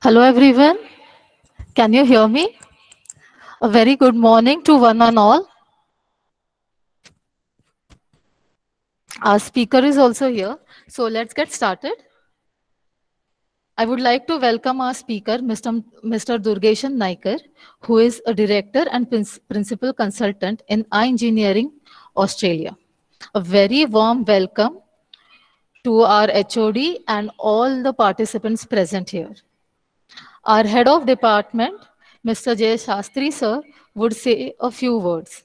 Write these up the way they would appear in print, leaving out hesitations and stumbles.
Hello, everyone. Can you hear me? A very good morning to one and all. Our speaker is also here. So let's get started. I would like to welcome our speaker, Mr. Durgeshan Naikar, who is a director and principal consultant in iEngineering, Australia. A very warm welcome to our HOD and all the participants present here. Our head of department, Mr. J. Shastri sir, would say a few words.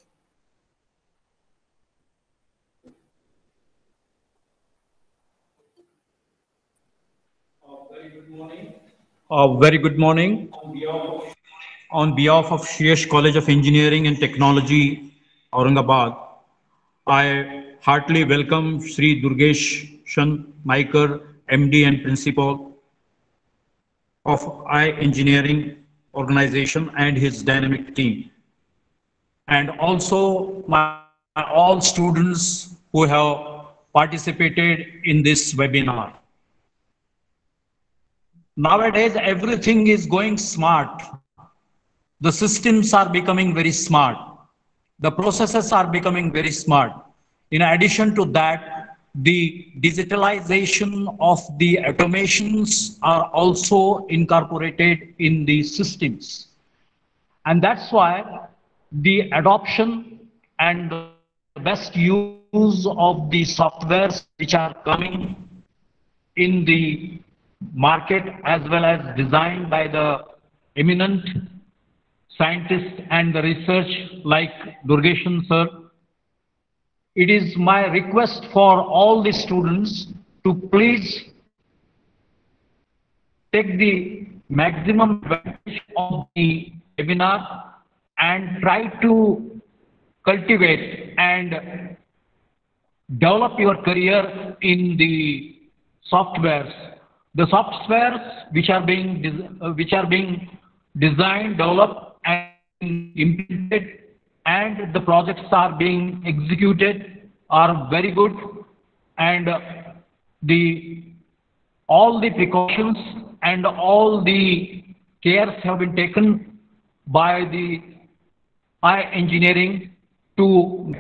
Very good morning. On behalf of Shreeyash College of Engineering and Technology, Aurangabad, I heartily welcome Shri Durgeshan Naikar, MD and Principal of iEngineering organization and his dynamic team. And also my all students who have participated in this webinar. Nowadays, everything is going smart. The systems are becoming very smart. The processes are becoming very smart. In addition to that, the digitalization of the automations are also incorporated in the systems. And that's why the adoption and the best use of the softwares which are coming in the market as well as designed by the eminent scientists and the research like Durgeshan sir. It is my request for all the students to please take the maximum advantage of the webinar and try to cultivate and develop your career in the softwares. The softwares which are being designed, developed, and implemented, and the projects are being executed are very good, and the all the precautions and all the cares have been taken by the iEngineering to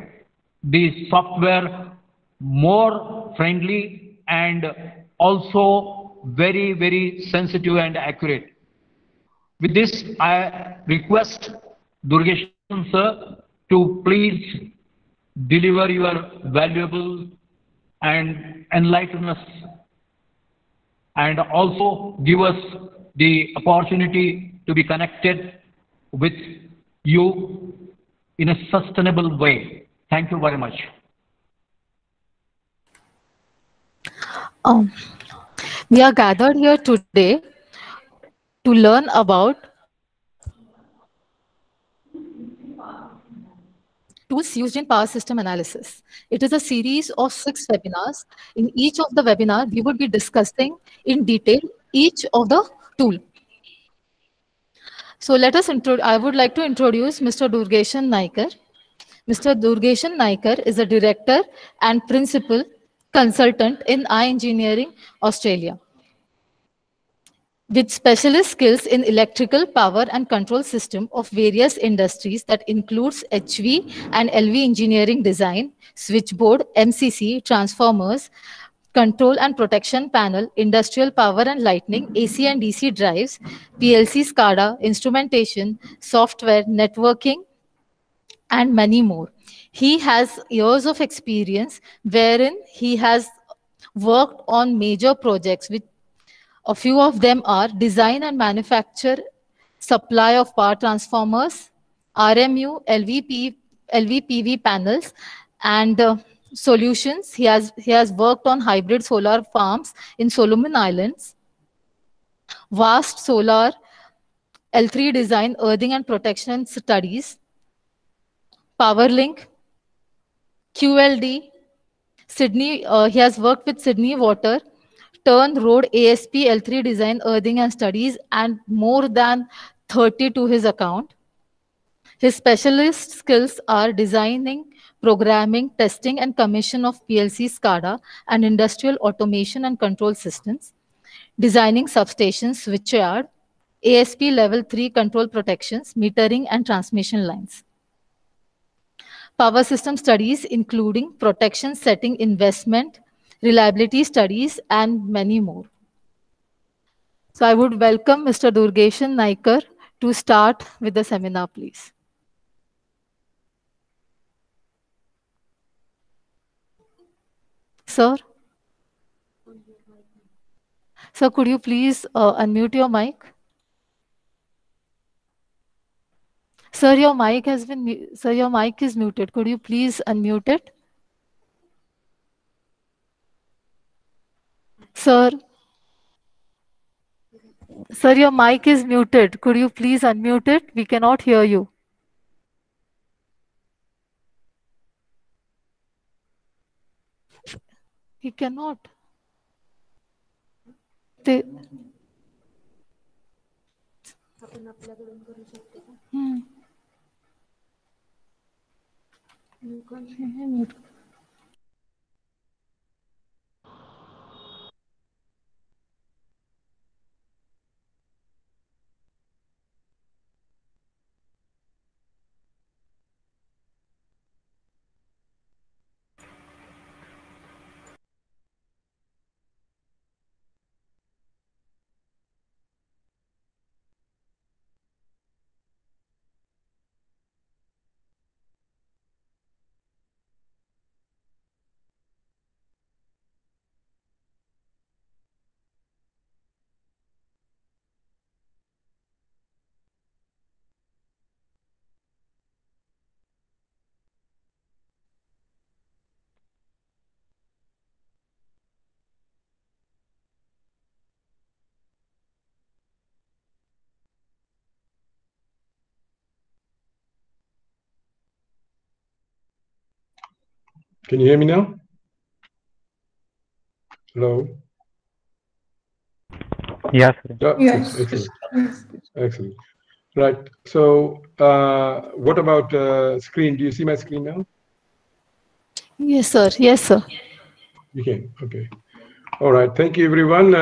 the software more friendly and also very, very sensitive and accurate. With this, I request Durgeshan sir to please deliver your valuable and enlighten us and also give us the opportunity to be connected with you in a sustainable way. Thank you very much. We are gathered here today to learn about tools used in power system analysis. It is a series of 6 webinars. In each of the webinar, we would be discussing in detail each of the tool. So I would like to introduce Mr. Durgeshan Naikar. Mr. Durgeshan Naikar is a director and principal consultant in iEngineering, Australia. With specialist skills in electrical power and control system of various industries that includes HV and LV engineering design, switchboard, MCC, transformers, control and protection panel, industrial power and lighting, AC and DC drives, PLC SCADA, instrumentation, software, networking, and many more. He has years of experience wherein he has worked on major projects with a few of them are design and manufacture, supply of power transformers, RMU, LVPV panels, and solutions. He has worked on hybrid solar farms in Solomon Islands, vast solar L3 design, earthing and protection studies, PowerLink, QLD, Sydney. He has worked with Sydney Water, Turn Road ASP L3 design, earthing and studies, and more than 30 to his account. His specialist skills are designing, programming, testing, and commission of PLC SCADA and industrial automation and control systems, designing substations, switchyard, ASP Level 3 control protections, metering and transmission lines. Power system studies, including protection setting investment, reliability studies, and many more. So I would welcome Mr. Durgeshan NAIKAR to start with the seminar, please. Sir? Sir, could you please unmute your mic? Sir, your mic has been, sir, your mic is muted. Could you please unmute it? Sir? Sir, your mic is muted. Could you please unmute it? We cannot hear you. He cannot. They... Can you hear me now? Hello? Yes. Yes. Excellent. Excellent. Right. So what about screen? Do you see my screen now? Yes, sir. Yes, sir. You can. Okay. All right. Thank you, everyone.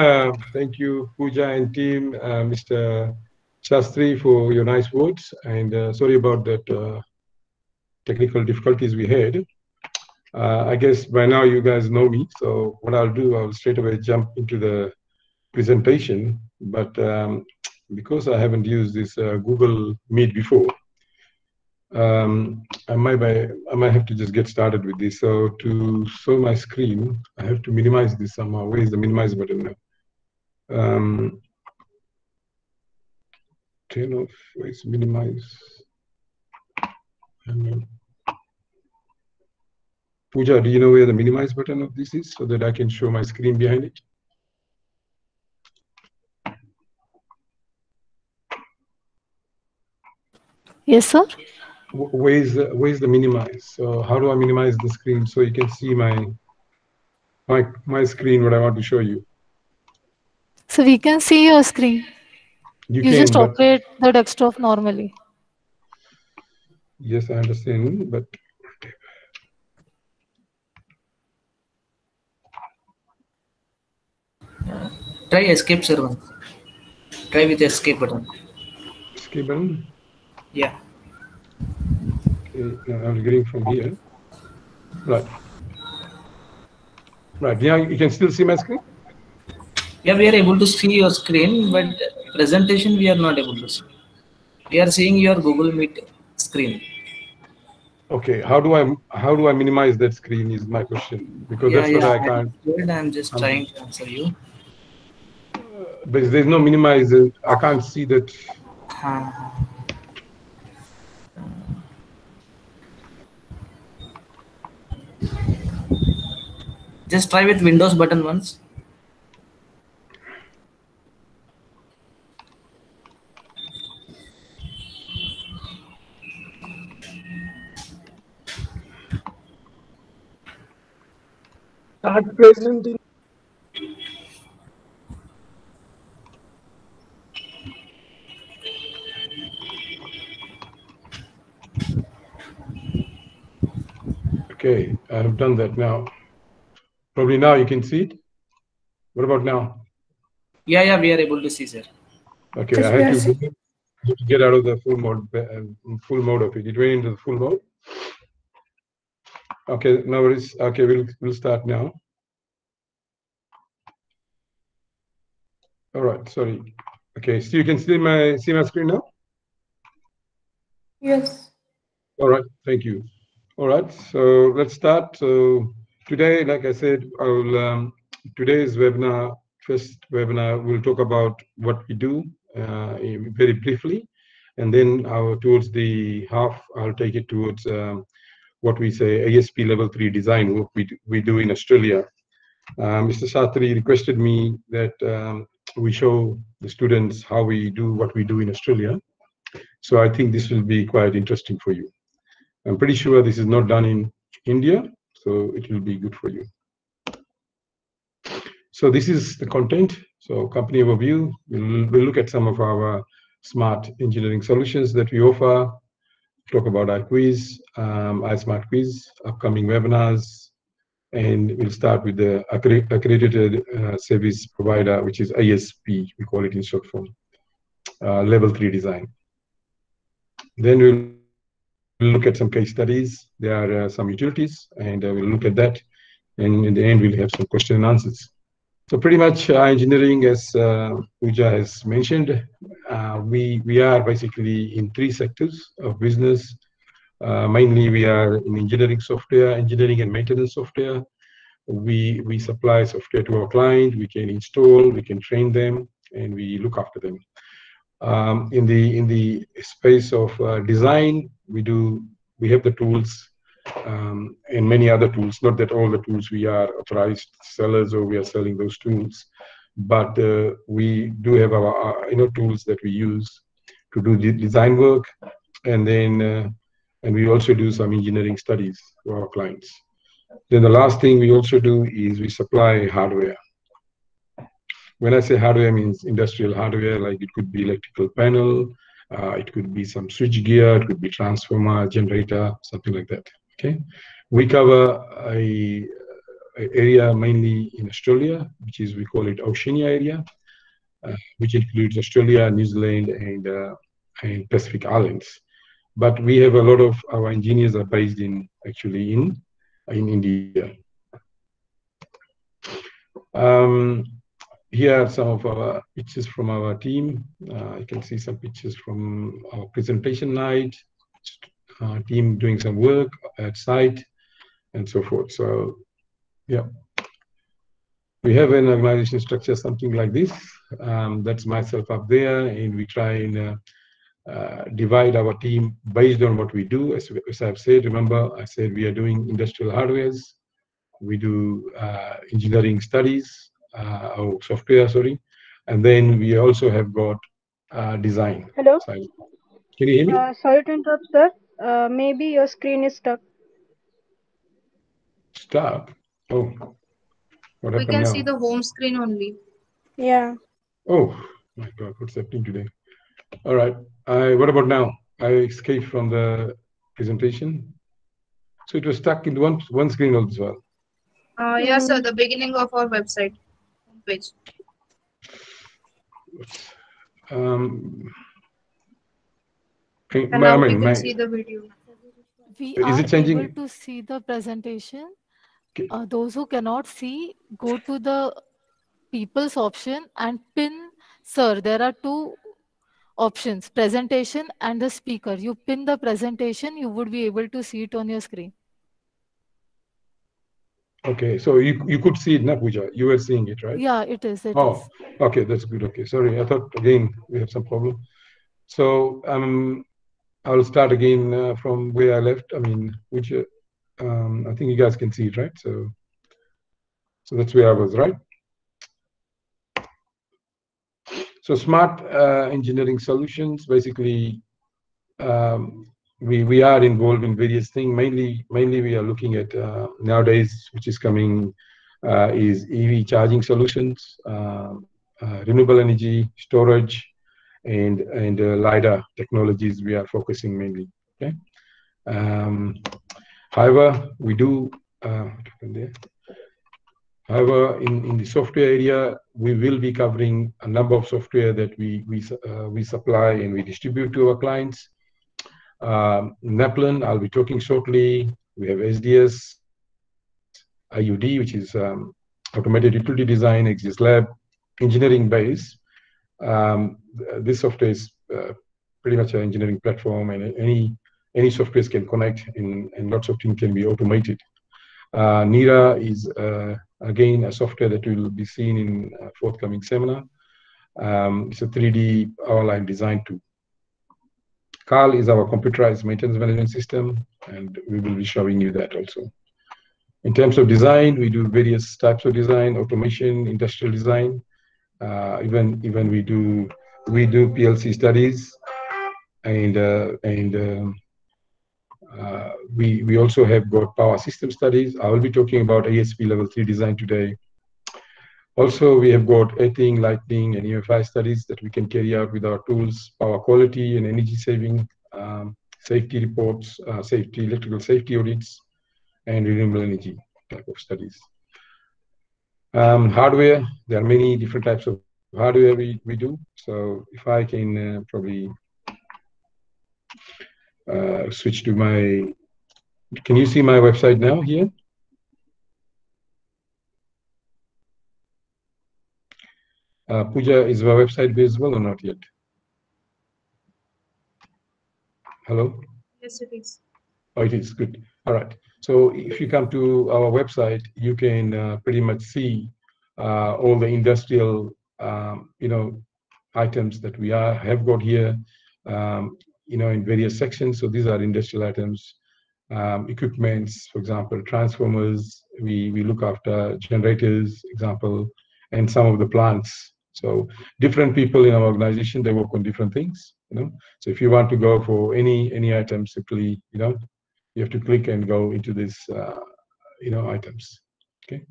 Thank you, Pooja and team, Mr. Shastri, for your nice words. And sorry about that technical difficulties we had. I guess by now you guys know me. So what I'll do, I'll straight away jump into the presentation. But because I haven't used this Google Meet before, I might have to just get started with this. So to show my screen, I have to minimize this somehow. Where is the minimize button now? Turn off. Where is minimize? Pooja, do you know where the minimize button of this is so that I can show my screen behind it? Yes, sir. Where's the minimize? So how do I minimize the screen so you can see my screen, what I want to show you? So we can see your screen. You can, just operate the desktop normally. Yes, I understand, but try escape, sir. Try with escape button. Escape button? Yeah. Okay, now I'm getting from here. Right. Right. Yeah, you can still see my screen? Yeah, we are able to see your screen, but presentation we are not able to see. We are seeing your Google Meet screen. Okay, how do I minimize that screen is my question, because that's what I can't. I'm just trying to answer you. But there's no minimize. I can't see that. Just try with Windows button once. Start presenting. Okay, I have done that now. Probably now you can see it. What about now? Yeah, we are able to see, sir. Okay, I had to get out of the full mode of it. It went into the full mode. Okay, now it is. Okay, we'll start now. All right, sorry. Okay, so you can see my screen now? Yes. All right, thank you. All right, so let's start. So today, like I said, today's webinar, first webinar, we'll talk about what we do very briefly, and then towards the half, I'll take it towards what we say ASP level 3 design work we do in Australia. Mr. Shatri requested me that we show the students how we do what we do in Australia. So I think this will be quite interesting for you. I'm pretty sure this is not done in India, so it will be good for you. So this is the content. So company overview, we'll look at some of our smart engineering solutions that we offer, talk about our quiz, iSmart quiz, upcoming webinars, and we'll start with the accredited service provider, which is ASP, we call it in short form, level 3 design. Then we'll look at some case studies. There are some utilities, and we'll look at that. And in the end, we'll have some question and answers. So pretty much engineering, as Pooja has mentioned, we are basically in 3 sectors of business. Mainly, we are in engineering software, engineering and maintenance software. We supply software to our client. We can install, we can train them, and we look after them. In the space of design, we have the tools and many other tools. Not that all the tools we are authorized sellers or we are selling those tools, but we do have our tools that we use to do the design work, and then and we also do some engineering studies for our clients. Then the last thing we also do is we supply hardware. When I say hardware, I mean industrial hardware, like it could be electrical panel, it could be some switch gear, it could be transformer, generator, something like that. Okay, we cover a area mainly in Australia, which is, we call it Oceania area, which includes Australia, New Zealand, and Pacific Islands. But we have a lot of our engineers are based in India. Here are some of our pictures from our team. You can see some pictures from our presentation night, team doing some work at site, and so forth. So, yeah. We have an organization structure, something like this. That's myself up there, and we try and divide our team based on what we do. As I've said, remember, I said we are doing industrial hardwares. We do engineering studies, or software, sorry. And then we also have got design. Hello. Side. Can you hear me? Sorry to interrupt, sir. Maybe your screen is stuck. Stuck? Oh, what happened now? We can see the home screen only. Yeah. Oh, my God, what's happening today? All right. What about now? I escaped from the presentation. So it was stuck in one screen as well. Yes, sir, the beginning of our website page. And now we can see the video. We is are it changing? able to see the presentation. Those who cannot see, go to the people's option and pin, sir, there are 2 options, presentation and the speaker. You pin the presentation, you would be able to see it on your screen. Okay, so you could see it, Pooja. You were seeing it, right? Yeah, it is. Okay, that's good. Okay, sorry. I thought again we have some problem. So I'll start again from where I left. I mean, which I think you guys can see it, right? So that's where I was, right? So smart engineering solutions, basically, we are involved in various things. Mainly we are looking at nowadays, which is coming, is EV charging solutions, renewable energy storage, and LiDAR technologies. We are focusing mainly. Okay. However, we do. However, in the software area, we will be covering a number of software that we supply and we distribute to our clients. NAPLAN, I'll be talking shortly. We have SDS, IUD, which is Automated Utility Design, Gis Lab, engineering base. This software is pretty much an engineering platform, and any software can connect, and lots of things can be automated. NIRA is again a software that will be seen in a forthcoming seminar. It's a 3D power line design tool. CAL is our computerized maintenance management system, and we will be showing you that also. In terms of design, we do various types of design, automation, industrial design. Even we do PLC studies, and we also have got power system studies. I will be talking about ASP level 3 design today. Also, we have got earthing, lighting, and UFI studies that we can carry out with our tools, power quality and energy saving, safety reports, electrical safety audits, and renewable energy type of studies. Hardware, there are many different types of hardware we do. So if I can probably switch to my, can you see my website now here? Pooja, is my website visible or not yet? Hello? Yes, it is. Oh, it is, good. All right. So if you come to our website, you can pretty much see all the industrial, items that we have got here, in various sections. So these are industrial items, equipments, for example, transformers. We look after generators, example, and some of the plants. So different people in our organization, they work on different things. So if you want to go for any item, simply, you have to click and go into this, items. Okay.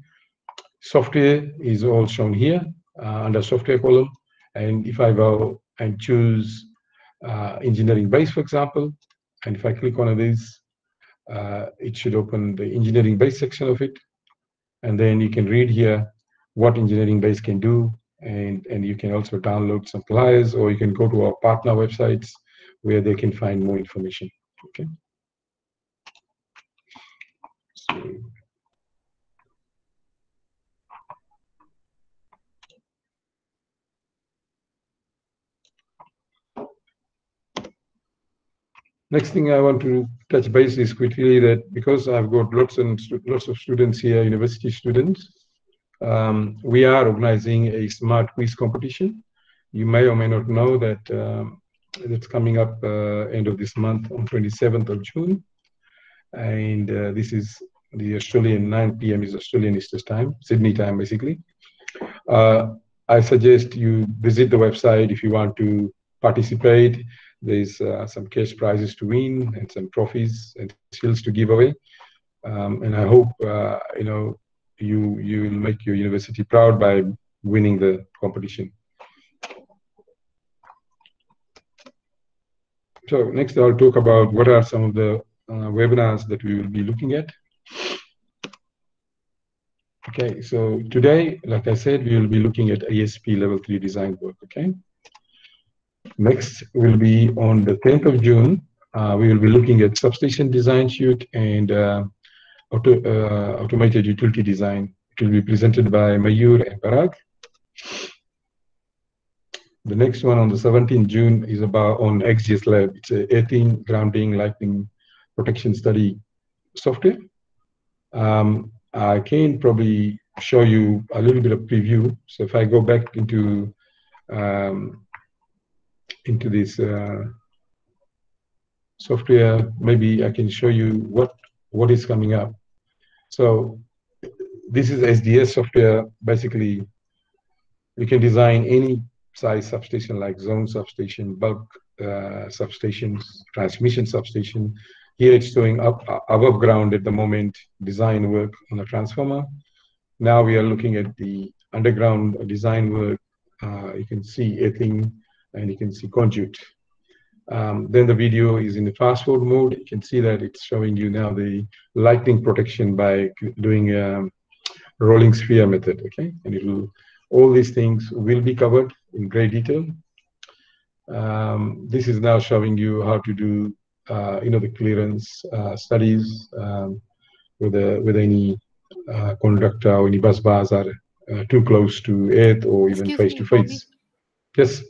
Software is all shown here under software column. And if I go and choose engineering base, for example, and if I click on this, it should open the engineering base section of it. And then you can read here what engineering base can do. And you can also download some flyers, or you can go to our partner websites where they can find more information. Okay. So, next thing I want to touch base is quickly that because I've got lots of students here, university students, we are organizing a smart quiz competition. You may or may not know that it's coming up end of this month on 27th of June. And this is the Australian 9 p.m. is Australian Eastern time, Sydney time, basically. I suggest you visit the website if you want to participate. There's some cash prizes to win and some trophies and skills to give away. And I hope, you will make your university proud by winning the competition. So next I'll talk about what are some of the webinars that we will be looking at. Okay, so today, like I said, we will be looking at ASP level 3 design work, okay? Next will be on the 10th of June, we will be looking at substation design shoot and automated utility design. It will be presented by Mayur and Parag. The next one on the 17th June is about on Gis Lab. It's a 18 grounding lightning protection study software. I can probably show you a little bit of preview. So if I go back into this software, maybe I can show you what is coming up. So this is SDS software. Basically, you can design any size substation like zone substation, bulk substations, transmission substation. Here it's showing up above ground at the moment, design work on a transformer. Now we are looking at the underground design work. You can see earthing and you can see conduit. Then the video is in the fast forward mode. You can see that it's showing you now the lightning protection by doing rolling sphere method. Okay, and it will, all these things will be covered in great detail. This is now showing you how to do, the clearance studies, whether any conductor or any bus bars are too close to earth or even face to face. Yes,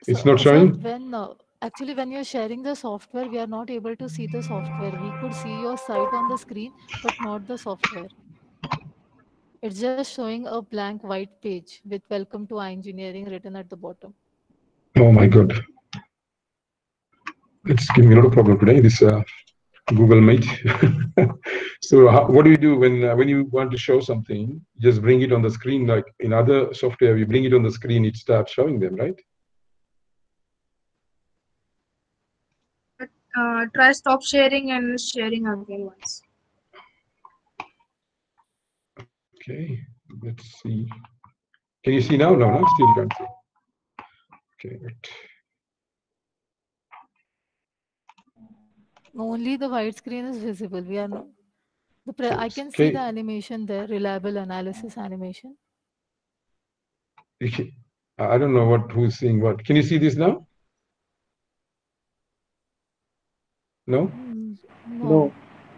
it's not showing. Sir, when actually when you're sharing the software, we are not able to see the software. We could see your site on the screen, but not the software. It's just showing a blank white page with "Welcome to iEngineering" written at the bottom. Oh my God, it's giving me a lot of problem today. This Google Meet. So what do you do when you want to show something? Just bring it on the screen. Like in other software, you bring it on the screen, it starts showing them, right? Try stop sharing and sharing again once. Okay, let's see. Can you see now? No, no, still can't see. Okay, right. Only the white screen is visible. We are not. I can see Okay. the animation there, reliable analysis animation. I don't know who's seeing what. Can you see this now? No? No.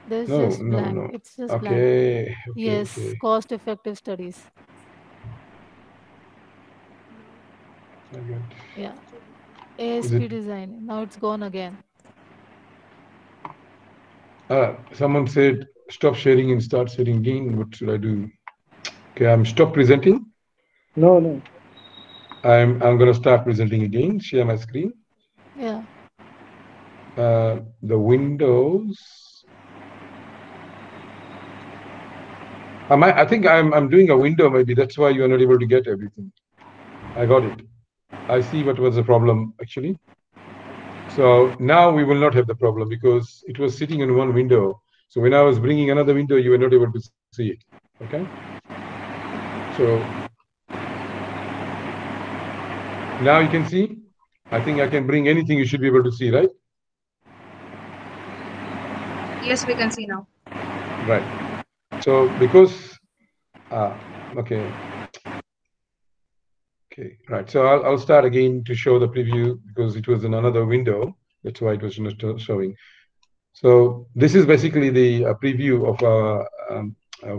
There's just blank. No. It's just Okay. blank. Okay. Yes, Okay. cost-effective studies. Okay. Yeah. ASP design. Now it's gone again. Someone said stop sharing and start sharing again. What should I do? Okay, I'm stop presenting. No. I'm gonna start presenting again. Share my screen. Yeah. The windows. I think I'm doing a window. Maybe that's why you are not able to get everything. I got it. I see what was the problem actually. So now we will not have the problem because it was sitting in one window. So when I was bringing another window, you were not able to see it. Okay. So now you can see. I think I can bring anything. You should be able to see, right? Yes, we can see now. Right. So because okay. Okay, right. So I'll start again to show the preview because it was in another window. That's why it was not showing. So this is basically the preview of our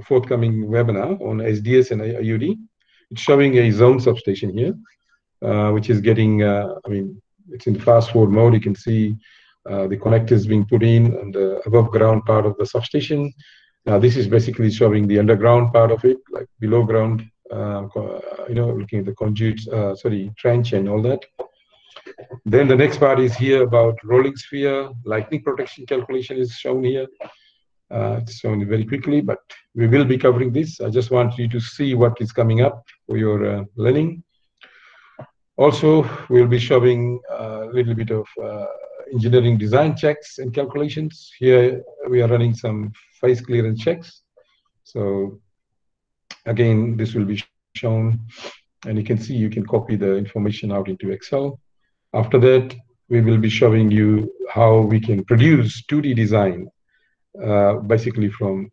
forthcoming webinar on SDS and IUD. It's showing a zone substation here, which is getting, it's in fast forward mode. You can see the connectors being put in on the above ground part of the substation. Now this is basically showing the underground part of it, like below ground, looking at the conduits, trench and all that. Then the next part is here about rolling sphere, lightning protection calculation is shown here. It's shown very quickly, but we will be covering this. I just want you to see what is coming up for your learning. Also, we'll be showing a little bit of engineering design checks and calculations. Here we are running some phase clearance checks. So again, this will be shown, and you can see, you can copy the information out into Excel. After that, we will be showing you how we can produce 2D design, basically from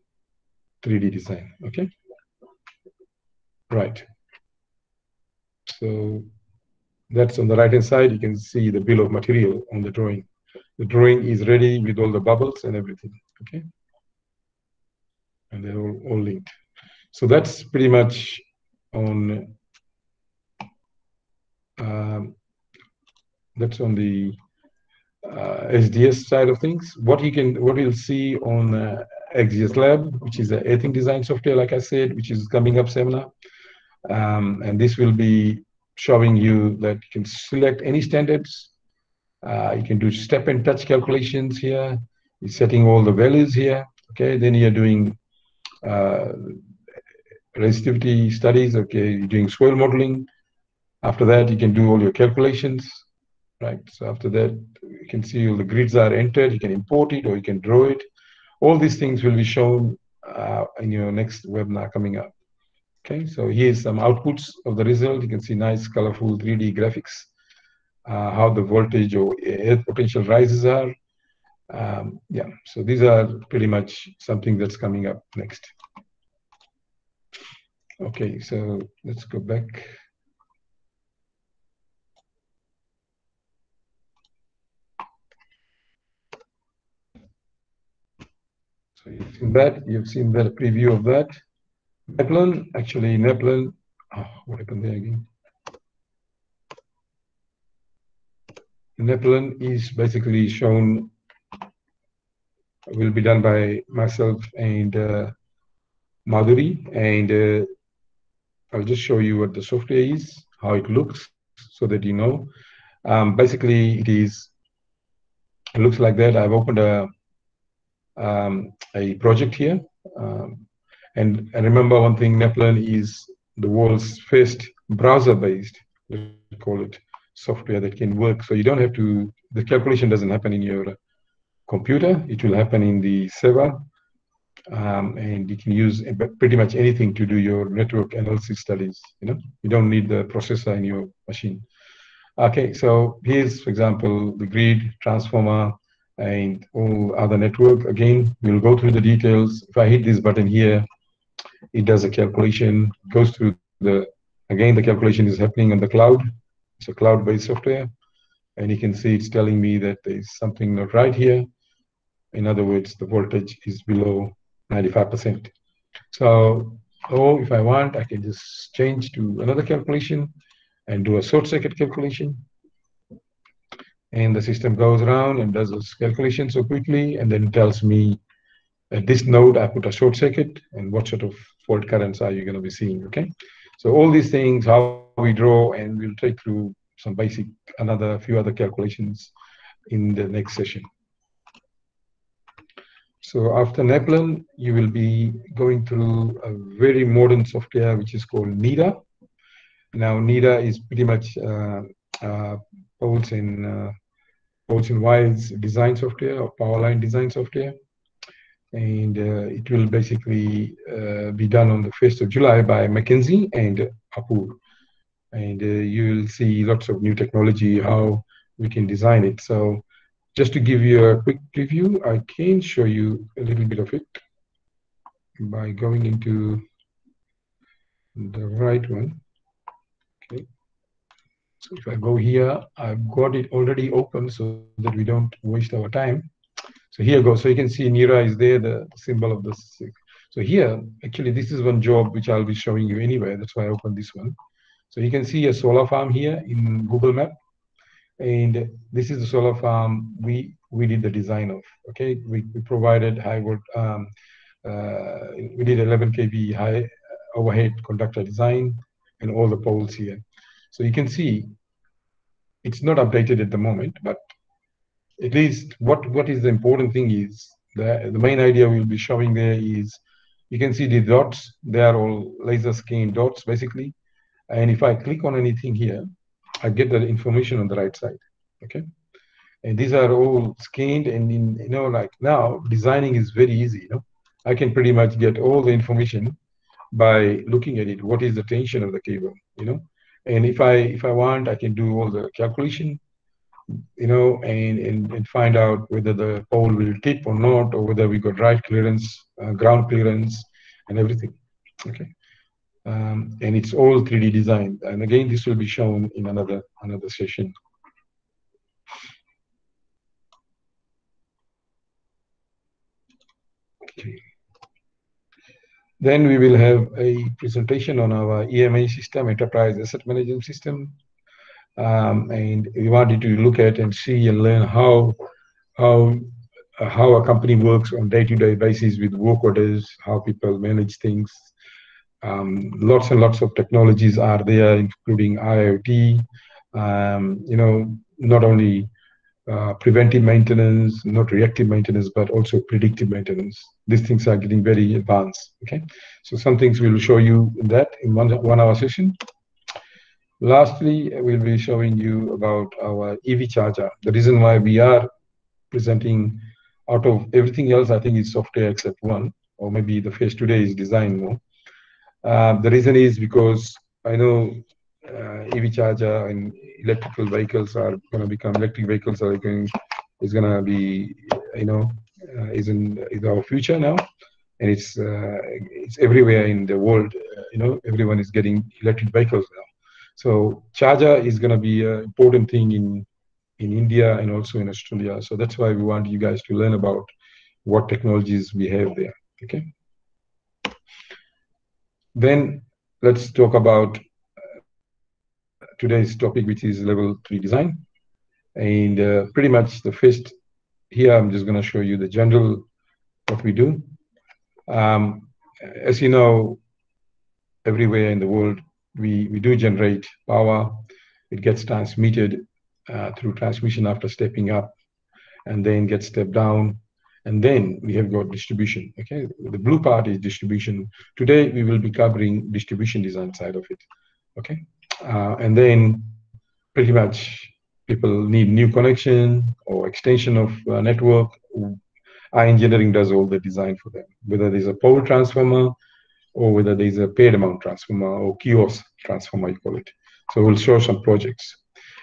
3D design, okay? Right. So that's on the right-hand side. You can see the bill of material on the drawing. The drawing is ready with all the bubbles and everything, okay? And they're all linked. So that's pretty much on, that's on the SDS side of things. What you'll see on XGS Lab, which is the earthing design software, like I said, which is coming up seminar. And this will be showing you that you can select any standards. You can do step and touch calculations here. You're setting all the values here. Okay, then you're doing resistivity studies. Okay, you're doing soil modeling. After that, you can do all your calculations. Right. So after that, you can see all the grids are entered. You can import it or you can draw it. All these things will be shown in your next webinar coming up. Okay. So here's some outputs of the result. You can see nice, colorful 3D graphics, how the voltage or earth potential rises are. Yeah. So these are pretty much something that's coming up next. Okay, so let's go back. So you've seen that preview of that. Neplan, actually Neplan, what happened there again? Neplan is basically shown, will be done by myself and Madhuri, and I'll just show you what the software is, how it looks, so that you know. Basically, it looks like that. I've opened a project here. And remember one thing, Neplan is the world's first browser-based, let's call it, software that can work. So you don't have to, the calculation doesn't happen in your computer. It will happen in the server. And you can use pretty much anything to do your network analysis studies. You don't need the processor in your machine. Okay, so here's, for example, the grid, transformer, and all other network. Again, we'll go through the details. If I hit this button here, it does a calculation, goes through again, the calculation is happening on the cloud. It's a cloud-based software. And you can see it's telling me that there's something not right here. In other words, the voltage is below 95%. So, if I want, I can just change to another calculation and do a short circuit calculation. And the system goes around and does this calculation so quickly, and then tells me at this node, I put a short circuit, and what sort of fault currents are you going to be seeing, okay? So all these things, how we draw, and we'll take through some basic, few other calculations in the next session. So after Neplan, you will be going through a very modern software, which is called NIDA. Now, NIDA is pretty much poles and wires design software or power line design software. And it will basically be done on the 1st of July by McKinsey and Apur. And you will see lots of new technology, how we can design it. So just to give you a quick preview, I can show you a little bit of it by going into the right one. Okay. So if I go here, I've got it already open so that we don't waste our time. So here goes. So you can see NIRA is there, the symbol of the. So here, actually, this is one job which I'll be showing you anyway. That's why I opened this one. So you can see a solar farm here in Google Map. And this is the solar farm we did the design of. Okay, we provided high volt. We did 11 kV high overhead conductor design and all the poles here. So you can see it's not updated at the moment, but at least what is the important thing is the main idea we'll be showing there is you can see the dots. They are all laser scan dots basically. And if I click on anything here, I get the information on the right side, okay? And these are all scanned, and like now, designing is very easy, I can pretty much get all the information by looking at it. What is the tension of the cable, And if I want, I can do all the calculation, and find out whether the pole will tip or not, or whether we got right clearance, ground clearance, and everything, okay? And it's all 3D designed. And again, this will be shown in another session. Okay. Then we will have a presentation on our EMA system, Enterprise Asset Management System. And we wanted to look at and see and learn how a company works on day-to-day basis with work orders, how people manage things. Lots and lots of technologies are there, including IoT, not only preventive maintenance, not reactive maintenance, but also predictive maintenance. These things are getting very advanced, okay? So some things we'll show you in that in one hour session. Lastly, we'll be showing you about our EV charger. The reason why we are presenting out of everything else, I think it's software except one, or maybe the phase today is design more. The reason is because I know EV charger and electrical vehicles are going to become electric vehicles is going to be is our future now. and it's everywhere in the world. Everyone is getting electric vehicles now. So charger is going to be an important thing in India and also in Australia. So that's why we want you guys to learn about what technologies we have there. Okay. Then let's talk about today's topic, which is level 3 design. And pretty much the first here, I'm just going to show you the general what we do. As you know, everywhere in the world, we do generate power. It gets transmitted through transmission after stepping up, and then gets stepped down. And then we have got distribution. Okay, the blue part is distribution. Today we will be covering distribution design side of it. Okay, and then pretty much people need new connection or extension of network. iEngineering does all the design for them, whether there's a power transformer or whether there's a paid amount transformer or kiosk transformer, you call it. So we'll show some projects.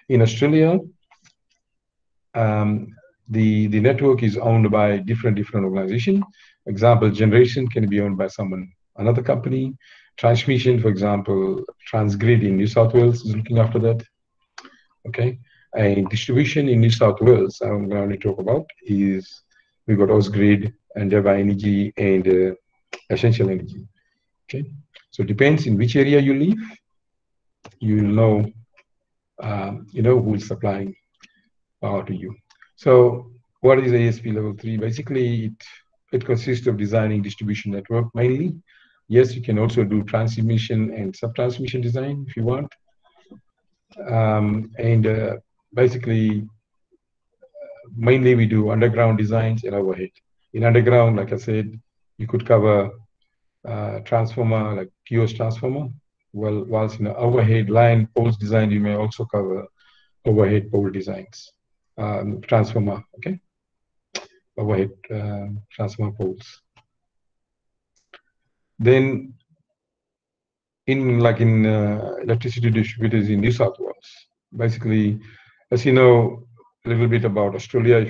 In Australia, the network is owned by different organizations. Example, generation can be owned by another company. Transmission, for example, Transgrid in New South Wales is looking after that. Okay, and distribution in New South Wales, I'm going to talk about is we've got Ausgrid, Endeavour Energy, and Essential Energy. Okay, so it depends in which area you live. You'll know, who is supplying power to you. So what is ASP level 3? Basically, it consists of designing distribution network mainly. Yes, you can also do transmission and sub-transmission design if you want. Basically, mainly we do underground designs and overhead. In underground, like I said, you could cover transformer, like kiosk transformer. Well, whilst in the overhead line poles design, you may also cover overhead pole designs, transformer, okay? Overhead transformer poles. Then in electricity distributors in New South Wales, basically, as you know a little bit about Australia,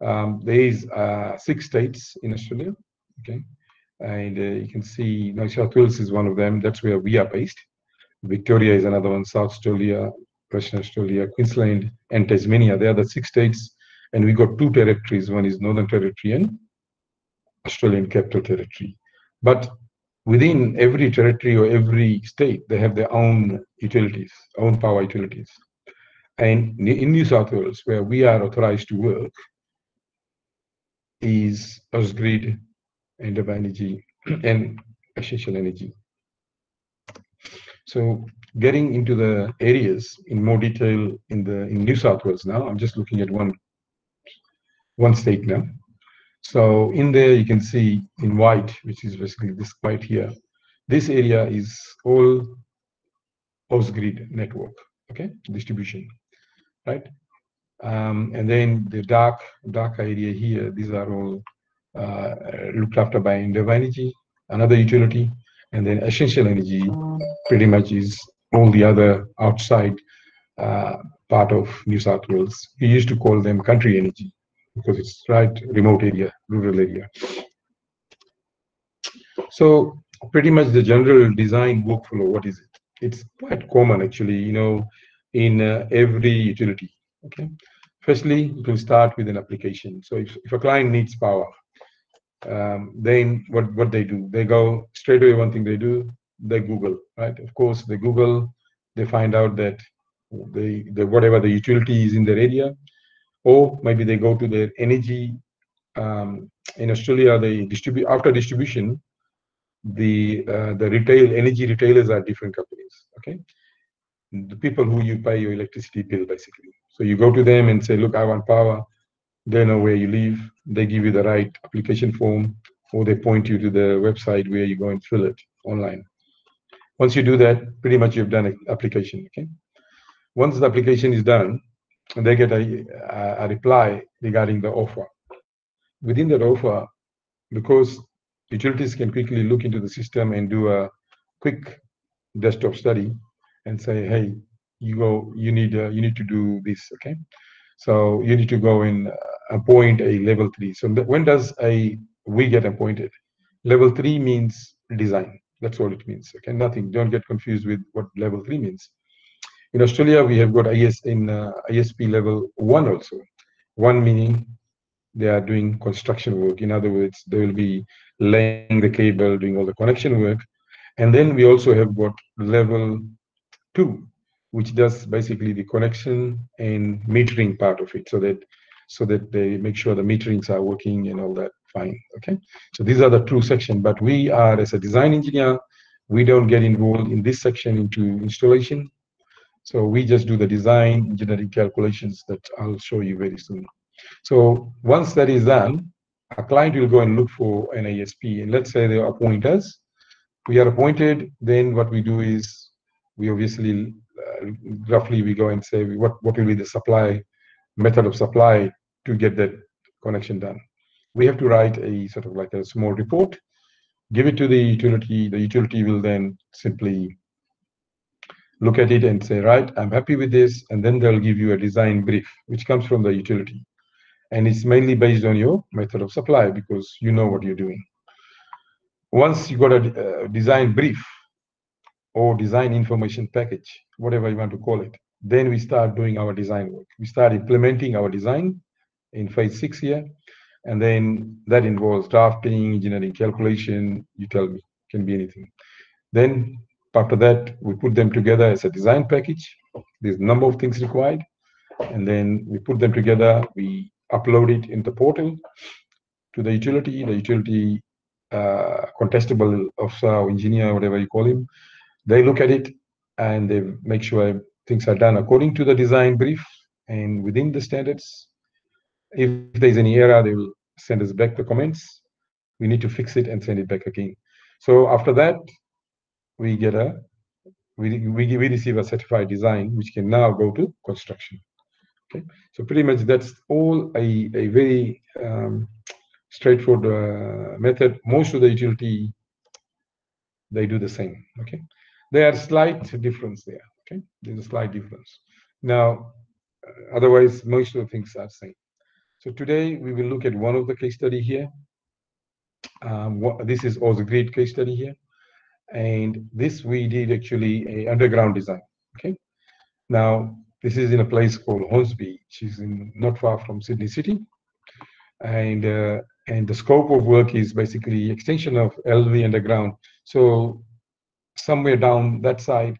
there is 6 states in Australia, okay? And you can see New South Wales is one of them. That's where we are based. Victoria is another one, South Australia, Western Australia, Queensland, and Tasmania. They are the 6 states. And we got 2 territories. One is Northern Territory and Australian Capital Territory. But within every territory or every state, they have their own utilities, own power utilities. And in New South Wales, where we are authorized to work, is Ausgrid, Endeavour Energy, and Essential Energy. So getting into the areas in more detail in New South Wales now, I'm just looking at one state now. So in there you can see in white, which is basically this white here, this area is all Ausgrid network, okay, distribution, right? And then the dark area here, these are all looked after by Endeavour Energy, another utility, and then Essential Energy pretty much is all the other outside part of New South Wales. We used to call them country energy because it's right remote area, rural area. So pretty much the general design workflow, what is it? It's quite common actually, in every utility. Okay. Firstly, it will start with an application. So if a client needs power, then what they do, they go straight away. One thing they do, they Google, right? Of course, they Google, they find out that whatever the utility is in their area, or maybe they go to their energy. In Australia, they distribute after distribution. The energy retailers are different companies. Okay, the people who you pay your electricity bill basically. So you go to them and say, look, I want power. They know where you live. They give you the right application form, or they point you to the website where you go and fill it online. Once you do that, pretty much you've done an application. Okay. Once the application is done, they get a reply regarding the offer. Within that offer, because utilities can quickly look into the system and do a quick desktop study and say, hey, you need to do this. Okay. So you need to go and appoint a level 3. So when does we get appointed? Level 3 means design. That's all it means. Okay, nothing. Don't get confused with what level 3 means. In Australia, we have got ISP level 1 also. 1 meaning they are doing construction work. In other words, they will be laying the cable, doing all the connection work. And then we also have got level 2, which does basically the connection and metering part of it, so that they make sure the meterings are working and all that fine. Okay, so these are the two sections. But we are, as a design engineer, we don't get involved in this section into installation. So we just do the design engineering calculations that I'll show you very soon. So once that is done, a client will go and look for an ISP, and let's say they appoint us. We are appointed. Then what we do is we obviously roughly we go and say what will be the supply method of supply to get that connection done. We have to write a sort of like a small report, give it to the utility. The utility will then simply look at it and say, right, I'm happy with this, and then they'll give you a design brief, which comes from the utility. And it's mainly based on your method of supply because you know what you're doing. Once you got a design brief or design information package, whatever you want to call it, then we start doing our design work. We start implementing our design in phase 6 here. And then that involves drafting, engineering calculation, you tell me, can be anything. Then after that, we put them together as a design package. There's a number of things required. And then we put them together, we upload it in the portal to the utility contestable officer or engineer, whatever you call him. They look at it and they make sure things are done according to the design brief and within the standards. If there's any error, they will send us back the comments. We need to fix it and send it back again. So after that, we get we receive a certified design, which can now go to construction. Okay, so pretty much that's all a very straightforward method. Most of the utility, they do the same. Okay, there are slight difference there. Okay, there's a slight difference. Now, otherwise, most of the things are same. So today we will look at one of the case study here. This is also a great case study here, and this we did actually a underground design. Okay, now this is in a place called Hornsby, which is not far from Sydney City, and the scope of work is basically extension of LV underground. So somewhere down that side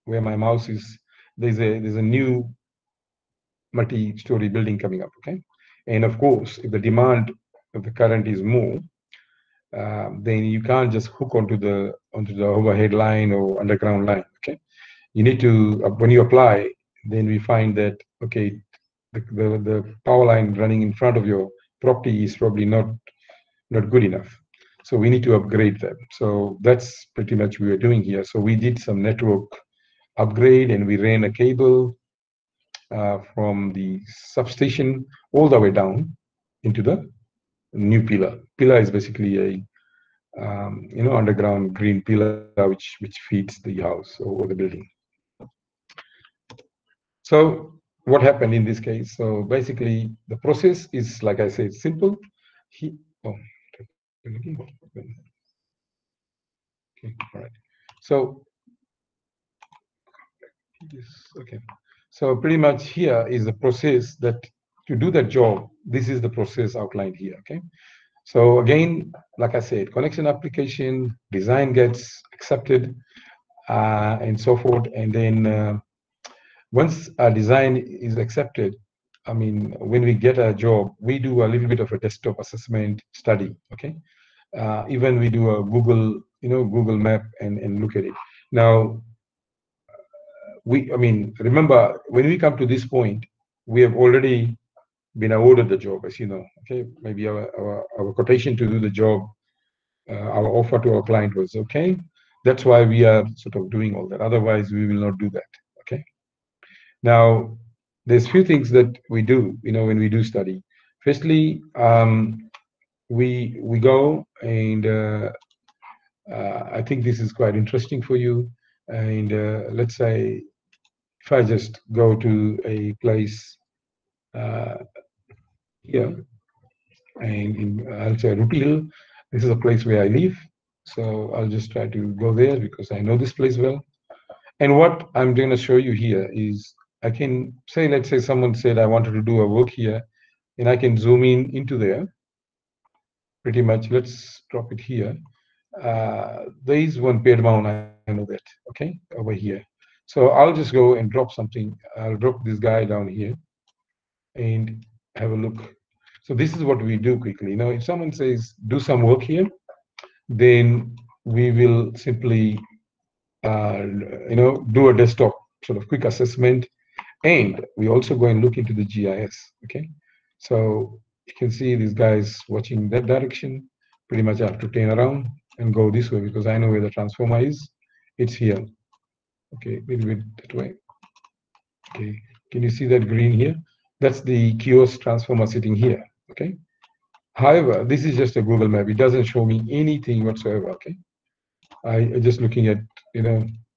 where my mouse is, there's a new multi-story building coming up. Okay, and of course, if the demand of the current is more, then you can't just hook onto the overhead line or underground line. Okay, you need to when you apply, then we find that okay, the power line running in front of your property is probably not good enough. So we need to upgrade them. So that's pretty much what we are doing here. So we did some network upgrade and we ran a cable from the substation all the way down into the new pillar. Pillar is basically a underground green pillar which feeds the house or the building. So what happened in this case? So basically the process is, like I said, simple. Okay, all right. So okay. So pretty much here is the process that to do that job, this is the process outlined here. Okay. So again, like I said, connection application, design gets accepted, and so forth. And then once a design is accepted, I mean, when we get a job, we do a little bit of a desktop assessment study. Okay. Even we do a Google map and look at it. Now, remember, when we come to this point, we have already been awarded the job, as you know. Okay, maybe our quotation to do the job, our offer to our client was okay. That's why we are sort of doing all that. Otherwise, we will not do that. Okay. Now, there's few things that we do, when we do study. Firstly, we go and I think this is quite interesting for you. And let's say if I just go to a place here, and I'll say Rooty Hill, This is a place where I live. So I'll just try to go there because I know this place well. And what I'm going to show you here is I can say, let's say someone said I wanted to do a work here, and I can zoom in into there pretty much. Let's drop it here. There is one paid amount, I know that, okay, over here. So I'll just go and drop something. I'll drop this guy down here and have a look. So this is what we do quickly. You know, if someone says do some work here, then we will simply do a desktop sort of quick assessment, and we also go and look into the GIS. Okay, so you can see these guys watching that direction. Pretty much I have to turn around and go this way because I know where the transformer is. It's here. Okay, a little bit that way. Okay, can you see that green here? That's the kiosk transformer sitting here. Okay. However, this is just a Google map. It doesn't show me anything whatsoever. Okay. I just looking at,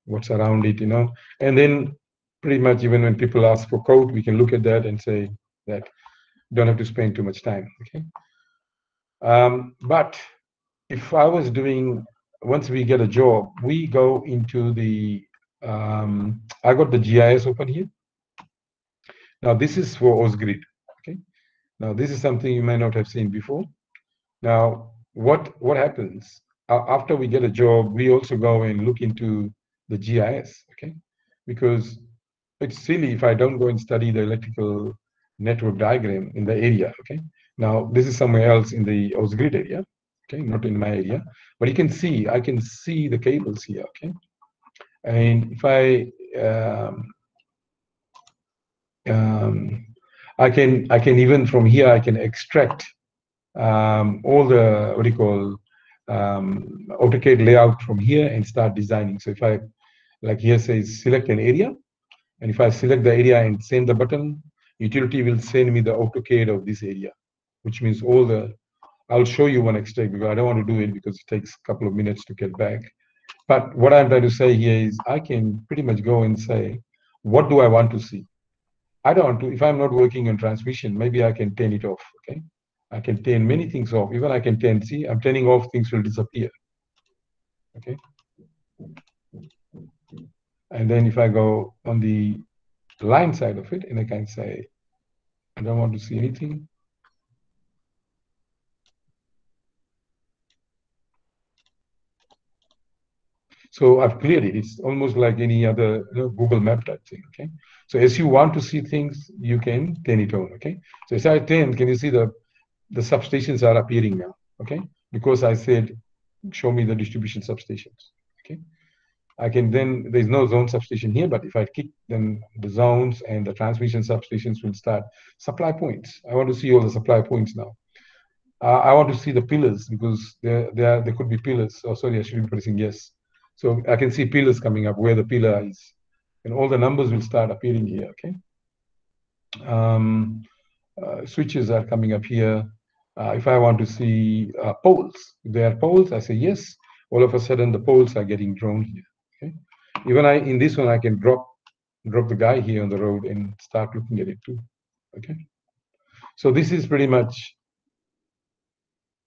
what's around it, and then pretty much even when people ask for code, we can look at that and say that don't have to spend too much time. Okay. But if I was doing, once we get a job, we go into the, I got the GIS open here. Now this is for OSGrid. Okay. Now this is something you might not have seen before. Now what happens after we get a job? We also go and look into the GIS. Okay, because it's silly if I don't go and study the electrical network diagram in the area. Okay, now this is somewhere else in the OSGrid area. Okay, not in my area, but you can see, I can see the cables here. Okay, and if I I can even from here I can extract all the what do you call AutoCAD layout from here and start designing. So if I, like here says select an area, and if I select the area and send the button, utility will send me the AutoCAD of this area, which means all the, I'll show you one extract because I don't want to do it because it takes a couple of minutes to get back. But what I'm trying to say here is I can pretty much go and say, what do I want to see? I don't want to, if I'm not working on transmission, maybe I can turn it off. Okay. I can turn many things off. Even I can turn, see, I'm turning off, things will disappear. Okay. And then if I go on the line side of it, and I can say, I don't want to see anything. So I've cleared it. It's almost like any other Google map type thing. Okay. So as you want to see things, you can turn it on. Okay. So as I turn, can you see the substations are appearing now? Okay. Because I said, show me the distribution substations. Okay. I can then, there's no zone substation here, but if I click, then the zones and the transmission substations will start. Supply points. I want to see all the supply points now. I want to see the pillars because there could be pillars. Oh, sorry, I should be pressing yes. So I can see pillars coming up where the pillar is, and all the numbers will start appearing here. Okay. Switches are coming up here. If I want to see poles, if there are poles, I say yes. All of a sudden, the poles are getting drawn here. Okay. Even in this one, I can drop the guy here on the road and start looking at it too. Okay. So this is pretty much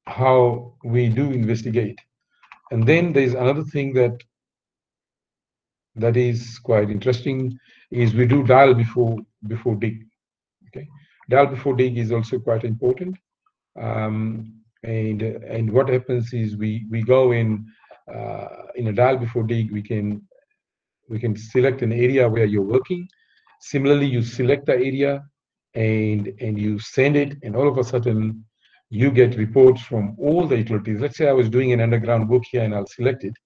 how we do investigate. And then there's another thing that is quite interesting is we do dial before dig. Okay, dial before dig is also quite important. And what happens is we go in a dial before dig, we can select an area where you're working. Similarly, you select the area and you send it, and all of a sudden you get reports from all the utilities. Let's say I was doing an underground work here and I'll select it,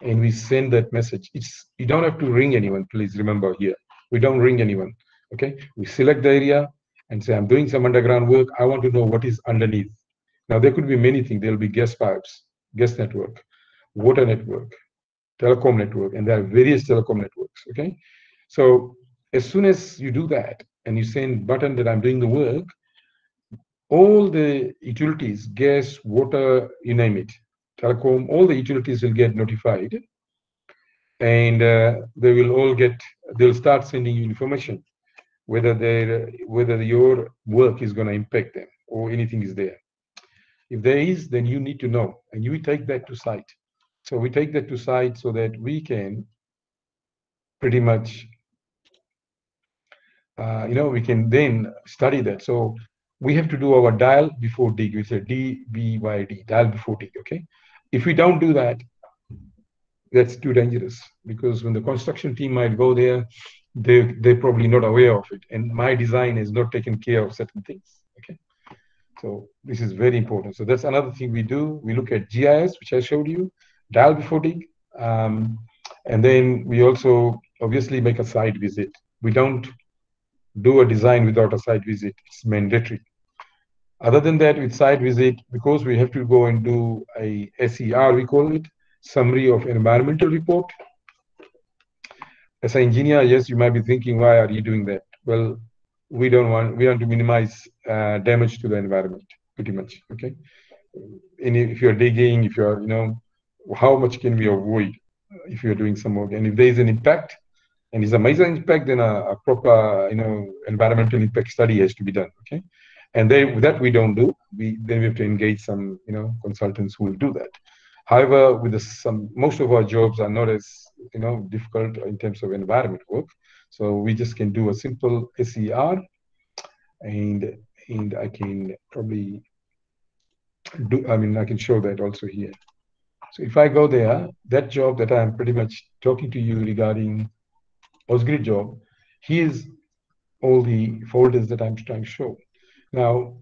and we send that message. You don't have to ring anyone, please remember here. We don't ring anyone, okay? We select the area and say, I'm doing some underground work. I want to know what is underneath. Now, there could be many things. There'll be gas pipes, gas network, water network, telecom network, and there are various telecom networks, okay? So as soon as you do that and you send button that I'm doing the work, all the utilities, gas, water, you name it, telecom, all the utilities will get notified, and they'll start sending you information whether your work is going to impact them or anything is there. If there is, then you need to know, and you take that to site. So we take that to site so that we can pretty much, we can then study that. So we have to do our dial before dig. We say DBYD, dial before dig. Okay. If we don't do that, that's too dangerous, because when the construction team might go there, they're probably not aware of it, and my design has not taken care of certain things. Okay. So this is very important. So that's another thing we do. We look at GIS, which I showed you, dial before dig. And then we also obviously make a site visit. We don't do a design without a site visit. It's mandatory. Other than that, with site visit, because we have to go and do a SER, we call it, summary of environmental report. As an engineer, yes, you might be thinking, why are you doing that? Well, we want to minimize damage to the environment, pretty much. Okay. And if you're digging, if you're, how much can we avoid if you're doing some work? And if there is an impact, and it's a major impact, then a proper, environmental impact study has to be done. Okay. And that we don't do. Then we have to engage some, consultants who will do that. However, with most of our jobs are not as, difficult in terms of environment work. So we just can do a simple SER, and I can probably I can show that also here. So if I go there, that job that I'm pretty much talking to you regarding Osgrid job, here's all the folders that I'm trying to show. Now,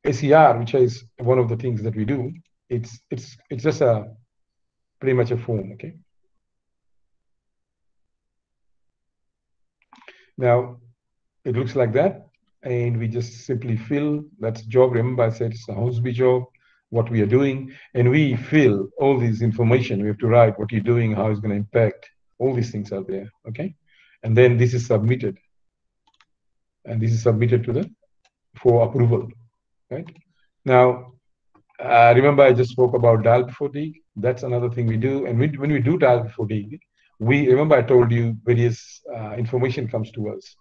SER, which is one of the things that we do, it's just pretty much a form, okay? Now, it looks like that, and we just simply fill that job. Remember, I said it's a Hosby job, what we are doing, and we fill all this information. We have to write what you're doing, how it's going to impact. All these things are there, okay? And then this is submitted, and this is submitted for approval, right? Now, remember I just spoke about dial before dig. That's another thing we do. And when we do dial before dig, remember I told you various information comes to us.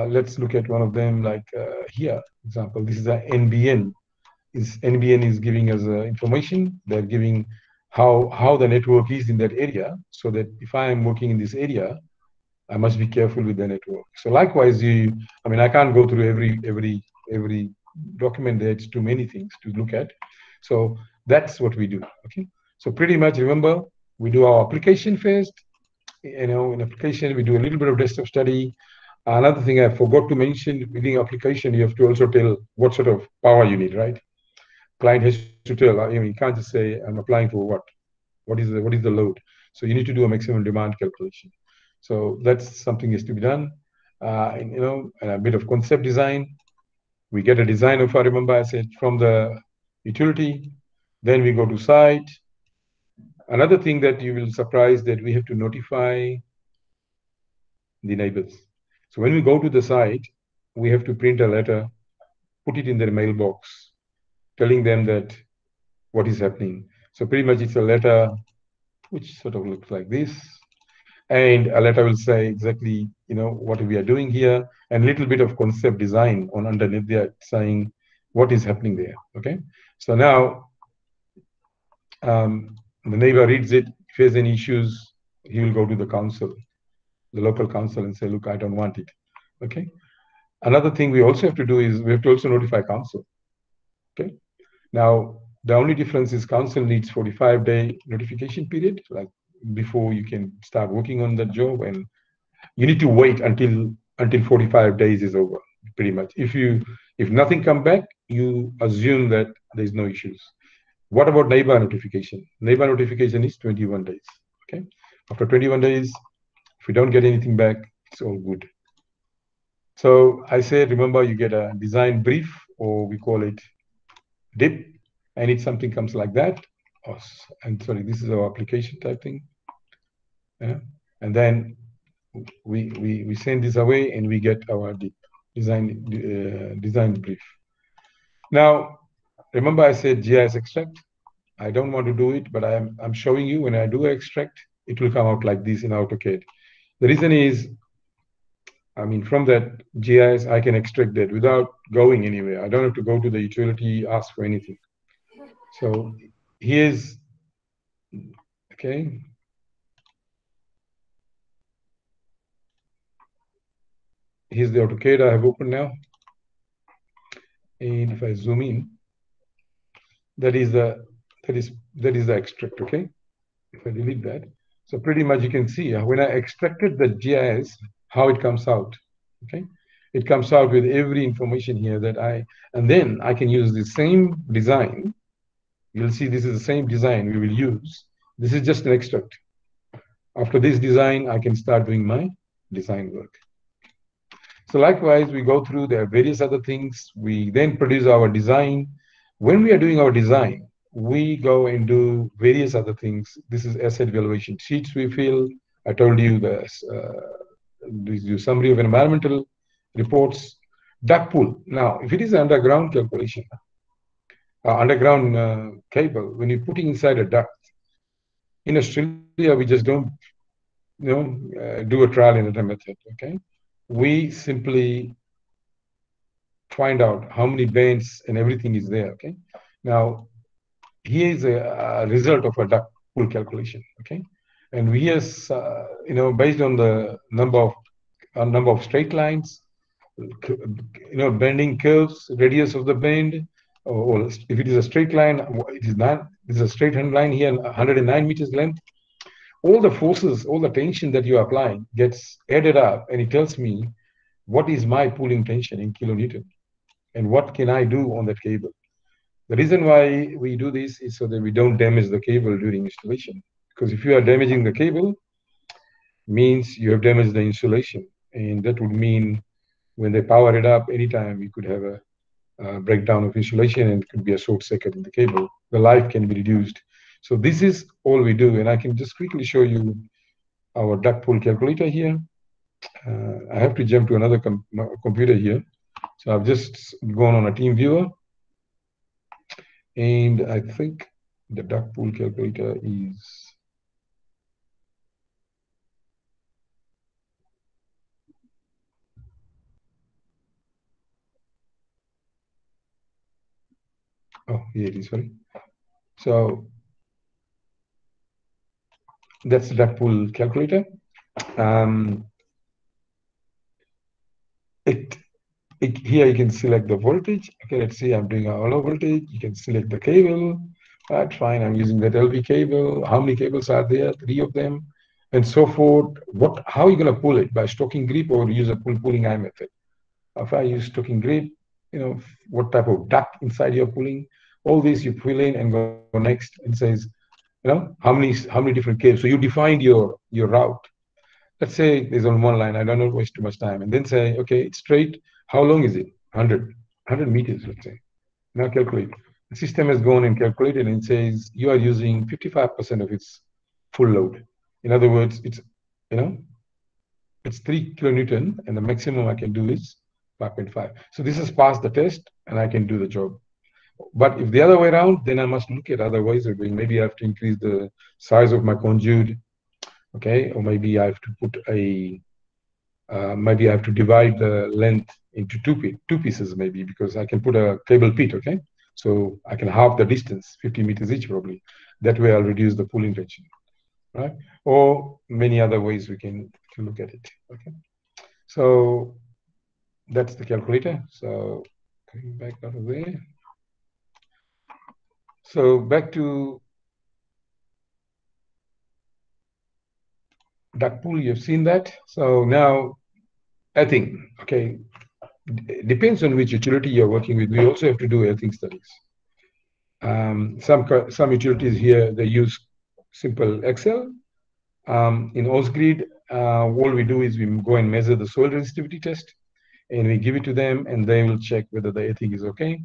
Let's look at one of them, like here, for example, this is a NBN. NBN is giving us information. They're giving how the network is in that area, so that if I am working in this area, I must be careful with the network. So likewise, I can't go through every document there. It's too many things to look at. So that's what we do. Okay. So pretty much, remember, we do our application first. In application, we do a little bit of desktop study. Another thing I forgot to mention, within application, you have to also tell what sort of power you need, right? Client has to tell. You can't just say, I'm applying for what? What is the load? So you need to do a maximum demand calculation. So that's something has to be done. And a bit of concept design. We get a design of, I remember I said, from the utility. Then we go to site. Another thing that you will surprise, that we have to notify the neighbors. So when we go to the site, we have to print a letter, put it in their mailbox, telling them that what is happening. So pretty much it's a letter which sort of looks like this. And a letter will say exactly, what we are doing here, and a little bit of concept design on underneath there, saying what is happening there. Okay. So now the neighbor reads it. If he has any issues, he will go to the council, the local council, and say, look, I don't want it. Okay. Another thing we also have to do is we have to also notify council. Okay. Now, the only difference is council needs 45-day notification period, like before you can start working on that job, and you need to wait until 45 days is over, pretty much. If nothing come back, you assume that there's no issues. What about neighbor notification? Neighbor notification is 21 days. Okay. After 21 days, if we don't get anything back, it's all good. So I said, remember, you get a design brief, or we call it DIP, and if something comes like that, this is our application type thing. Yeah. And then we send this away, and we get our DIP, design brief. Now, remember I said GIS extract. I don't want to do it, but I'm showing you when I do extract, it will come out like this in AutoCAD. The reason is I mean, from that GIS, I can extract that without going anywhere. I don't have to go to the utility, ask for anything. So here's, okay. Here's the AutoCAD I have opened now. And if I zoom in, that is the extract, okay? If I delete that. So pretty much you can see when I extracted the GIS, how it comes out, okay? It comes out with every information here and then I can use the same design. You'll see this is the same design we will use. This is just an extract. After this design, I can start doing my design work. So likewise, we go through, there are various other things. We then produce our design. When we are doing our design, we go and do various other things. This is asset valuation sheets we fill. I told you this summary of environmental reports. Duct pool. Now, if it is underground calculation, underground cable, when you're putting inside a duct, in Australia, we just don't do a trial and error method, okay? We simply find out how many bends and everything is there, okay? Now, here is a result of a duct pool calculation, okay? And we has, based on the number of straight lines, bending curves, radius of the bend, or if it is a straight line, it is not. This is a straight hand line here, 109 meters length. All the forces, all the tension that you are applying gets added up, and it tells me what is my pulling tension in kilonewton, and what can I do on that cable. The reason why we do this is so that we don't damage the cable during installation. Because if you are damaging the cable, means you have damaged the insulation, and that would mean when they power it up, anytime you could have a breakdown of insulation, and it could be a short circuit in the cable. The life can be reduced. So this is all we do, and I can just quickly show you our duct pull calculator here. I have to jump to another computer here. So I've just gone on a team viewer, and I think the duct pull calculator is here it is, sorry. So that's the duct pull calculator. Here you can select the voltage. Okay, let's see, I'm doing a hollow voltage. You can select the cable. Right, fine, I'm using that LV cable. How many cables are there? 3 of them, and so forth. How are you going to pull it? By stocking grip or use a pulling eye method? If I use stocking grip, what type of duct inside you're pulling. All these you fill in and go next and says, how many different cables. So you defined your route. Let's say there's on one line, I don't want to waste too much time, and then say, okay, it's straight. How long is it? 100 meters, let's say. Now calculate. The system has gone and calculated, and it says you are using 55% of its full load. In other words, it's 3 kilonewton, and the maximum I can do is 5.5. So this has passed the test, and I can do the job. But if the other way around, then I must look at other ways of doing. Maybe I have to increase the size of my conduit, okay, or maybe I have to put maybe I have to divide the length into two pieces, maybe, because I can put a cable pit, okay? So I can halve the distance, 50 meters each probably. That way I'll reduce the pulling tension, right? Or many other ways we can look at it, okay? So that's the calculator. So coming back out of there. So back to duct pull, you've seen that. So now I think, okay, depends on which utility you're working with. We also have to do earthing studies. Some utilities here, they use simple Excel. In Ausgrid, all we do is we go and measure the soil resistivity test, and we give it to them, and they will check whether the earthing is okay.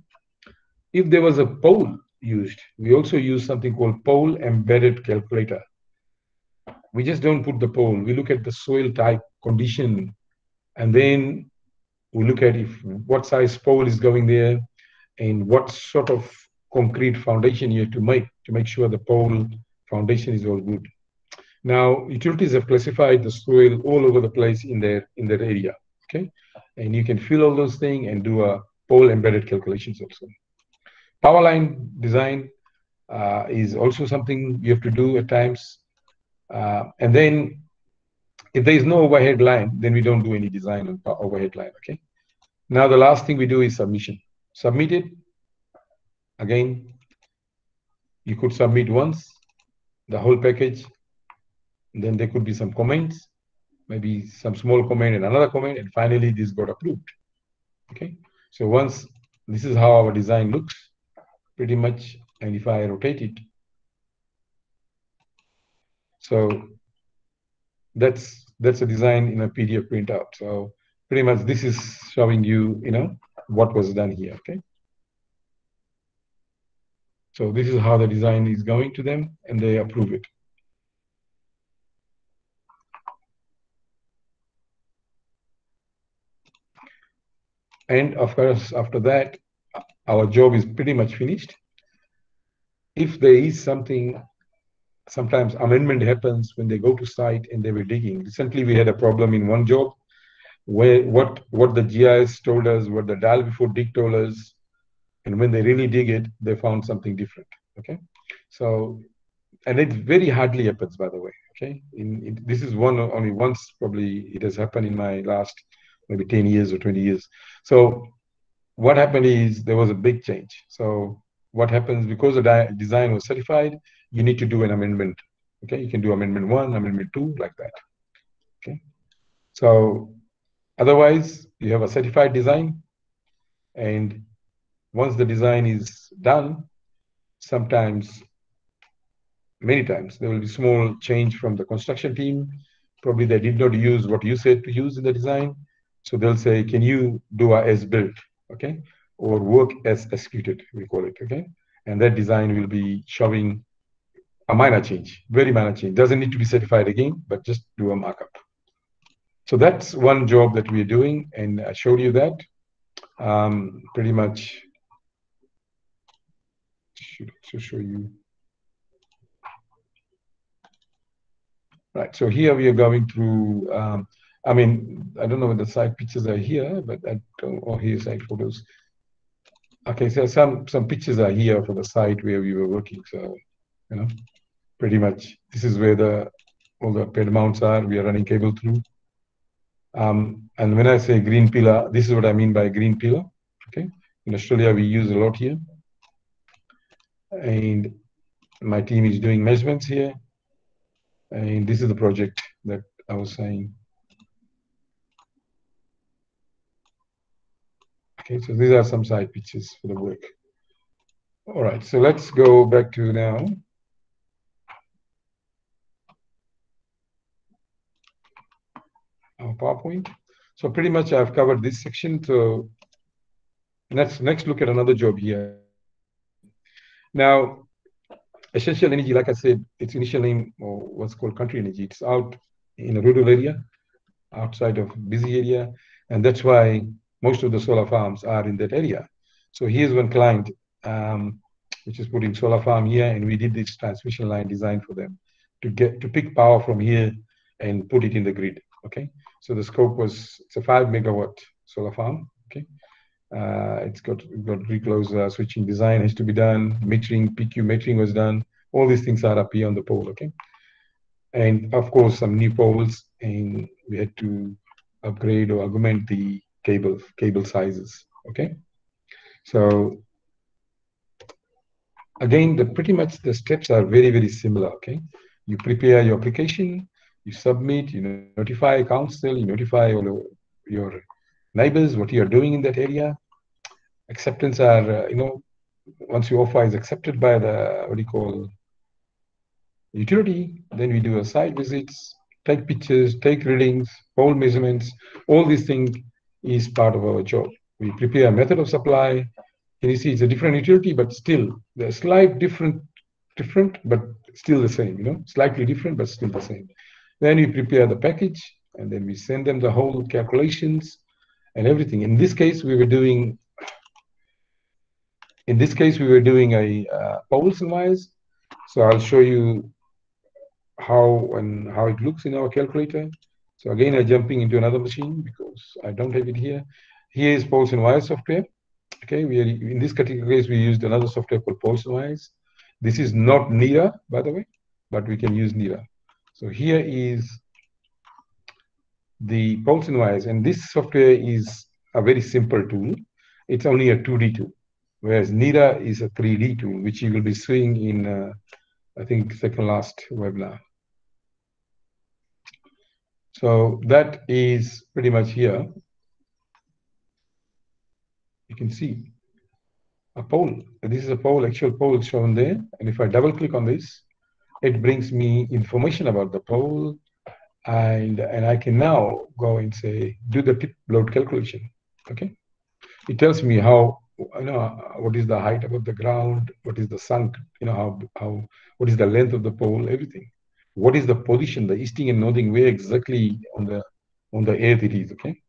If there was a pole used, we also use something called pole embedded calculator. We just don't put the pole. We look at the soil type, condition, and then we look at what size pole is going there, and what sort of concrete foundation you have to make sure the pole foundation is all good. Now, utilities have classified the soil all over the place in their area. okay? And you can fill all those things and do a pole embedded calculations also. Power line design is also something you have to do at times. And then if there is no overhead line, then we don't do any design on overhead line, okay? Now the last thing we do is submission. Submit it. Again, you could submit once, the whole package. Then there could be some comments, maybe some small comment and another comment, and finally this got approved, okay? So once, this is how our design looks, pretty much, and if I rotate it, so that's a design in a PDF printout. So pretty much this is showing you, what was done here, okay? So this is how the design is going to them, and they approve it. And of course, after that, our job is pretty much finished. If there is something, sometimes amendment happens when they go to site and they were digging. Recently, we had a problem in one job where what the GIS told us, what the dial before dig told us, and when they really dig it, they found something different, okay? So, and it very hardly happens, by the way, okay? This is only once probably it has happened in my last maybe 10 years or 20 years. So what happened is there was a big change. So what happens, because the design was certified, you need to do an amendment, okay? You can do amendment 1, amendment 2, like that, okay? So otherwise, you have a certified design, and once the design is done, sometimes, many times, there will be small change from the construction team. Probably they did not use what you said to use in the design. So they'll say, can you do a as built, okay? Or work as executed, we call it, okay? And that design will be showing a minor change, very minor change. Doesn't need to be certified again, but just do a markup. So that's one job that we're doing, and I showed you that. Pretty much, should also show you. Right, so here we are going through, I mean, I don't know whether the site pictures are here, but I don't, or here site photos. Okay, so some pictures are here for the site where we were working. So, pretty much this is where all the ped mounts are. We are running cable through. And when I say green pillar, this is what I mean by green pillar. Okay, in Australia we use a lot here, and my team is doing measurements here. And this is the project that I was saying. Okay, so these are some side pictures for the work. All right, so let's go back to now. Our PowerPoint. So pretty much I've covered this section. So let's next look at another job here. Now, Essential Energy, like I said, its initial name, or what's called Country Energy, it's out in a rural area, outside of busy area, and that's why most of the solar farms are in that area. So here's one client, which is putting solar farm here, and we did this transmission line design for them to pick power from here and put it in the grid. Okay, so the scope was, it's a 5 megawatt solar farm. Okay, it's got reclose switching design has to be done, metering, PQ metering was done. All these things are up here on the pole. Okay, and of course some new poles, and we had to upgrade or augment the cable sizes. Okay, so again, pretty much the steps are very, very similar. Okay, you prepare your application, you submit, you notify council, you notify all your neighbors what you are doing in that area. Acceptance are, once your offer is accepted by the, what do you call, utility, then we do a site visits, take pictures, take readings, pole measurements. All these things is part of our job. We prepare a method of supply. Can you see it's a different utility, but still the slight different, but still the same, slightly different, but still the same. Then we prepare the package, and then we send them the whole calculations and everything. In this case, we were doing a poles and wires. So I'll show you how it looks in our calculator. So again, I'm jumping into another machine because I don't have it here. Here is Poles and Wires software. Okay, we are in this category. We used another software called Poles and Wires. This is not NIRA, by the way, but we can use NIRA. So here is the Poles and Wires, and this software is a very simple tool. It's only a 2D tool, whereas NIRA is a 3D tool, which you will be seeing in, I think, second last webinar. So that is pretty much here. You can see a pole. This is a pole, actual pole shown there. And if I double click on this, it brings me information about the pole. And I can now go and say, do the tip load calculation. Okay. It tells me how, what is the height above the ground, what is the sunk, what is the length of the pole, everything. What is the position, the easting and northing, where exactly on the earth it is. Okay.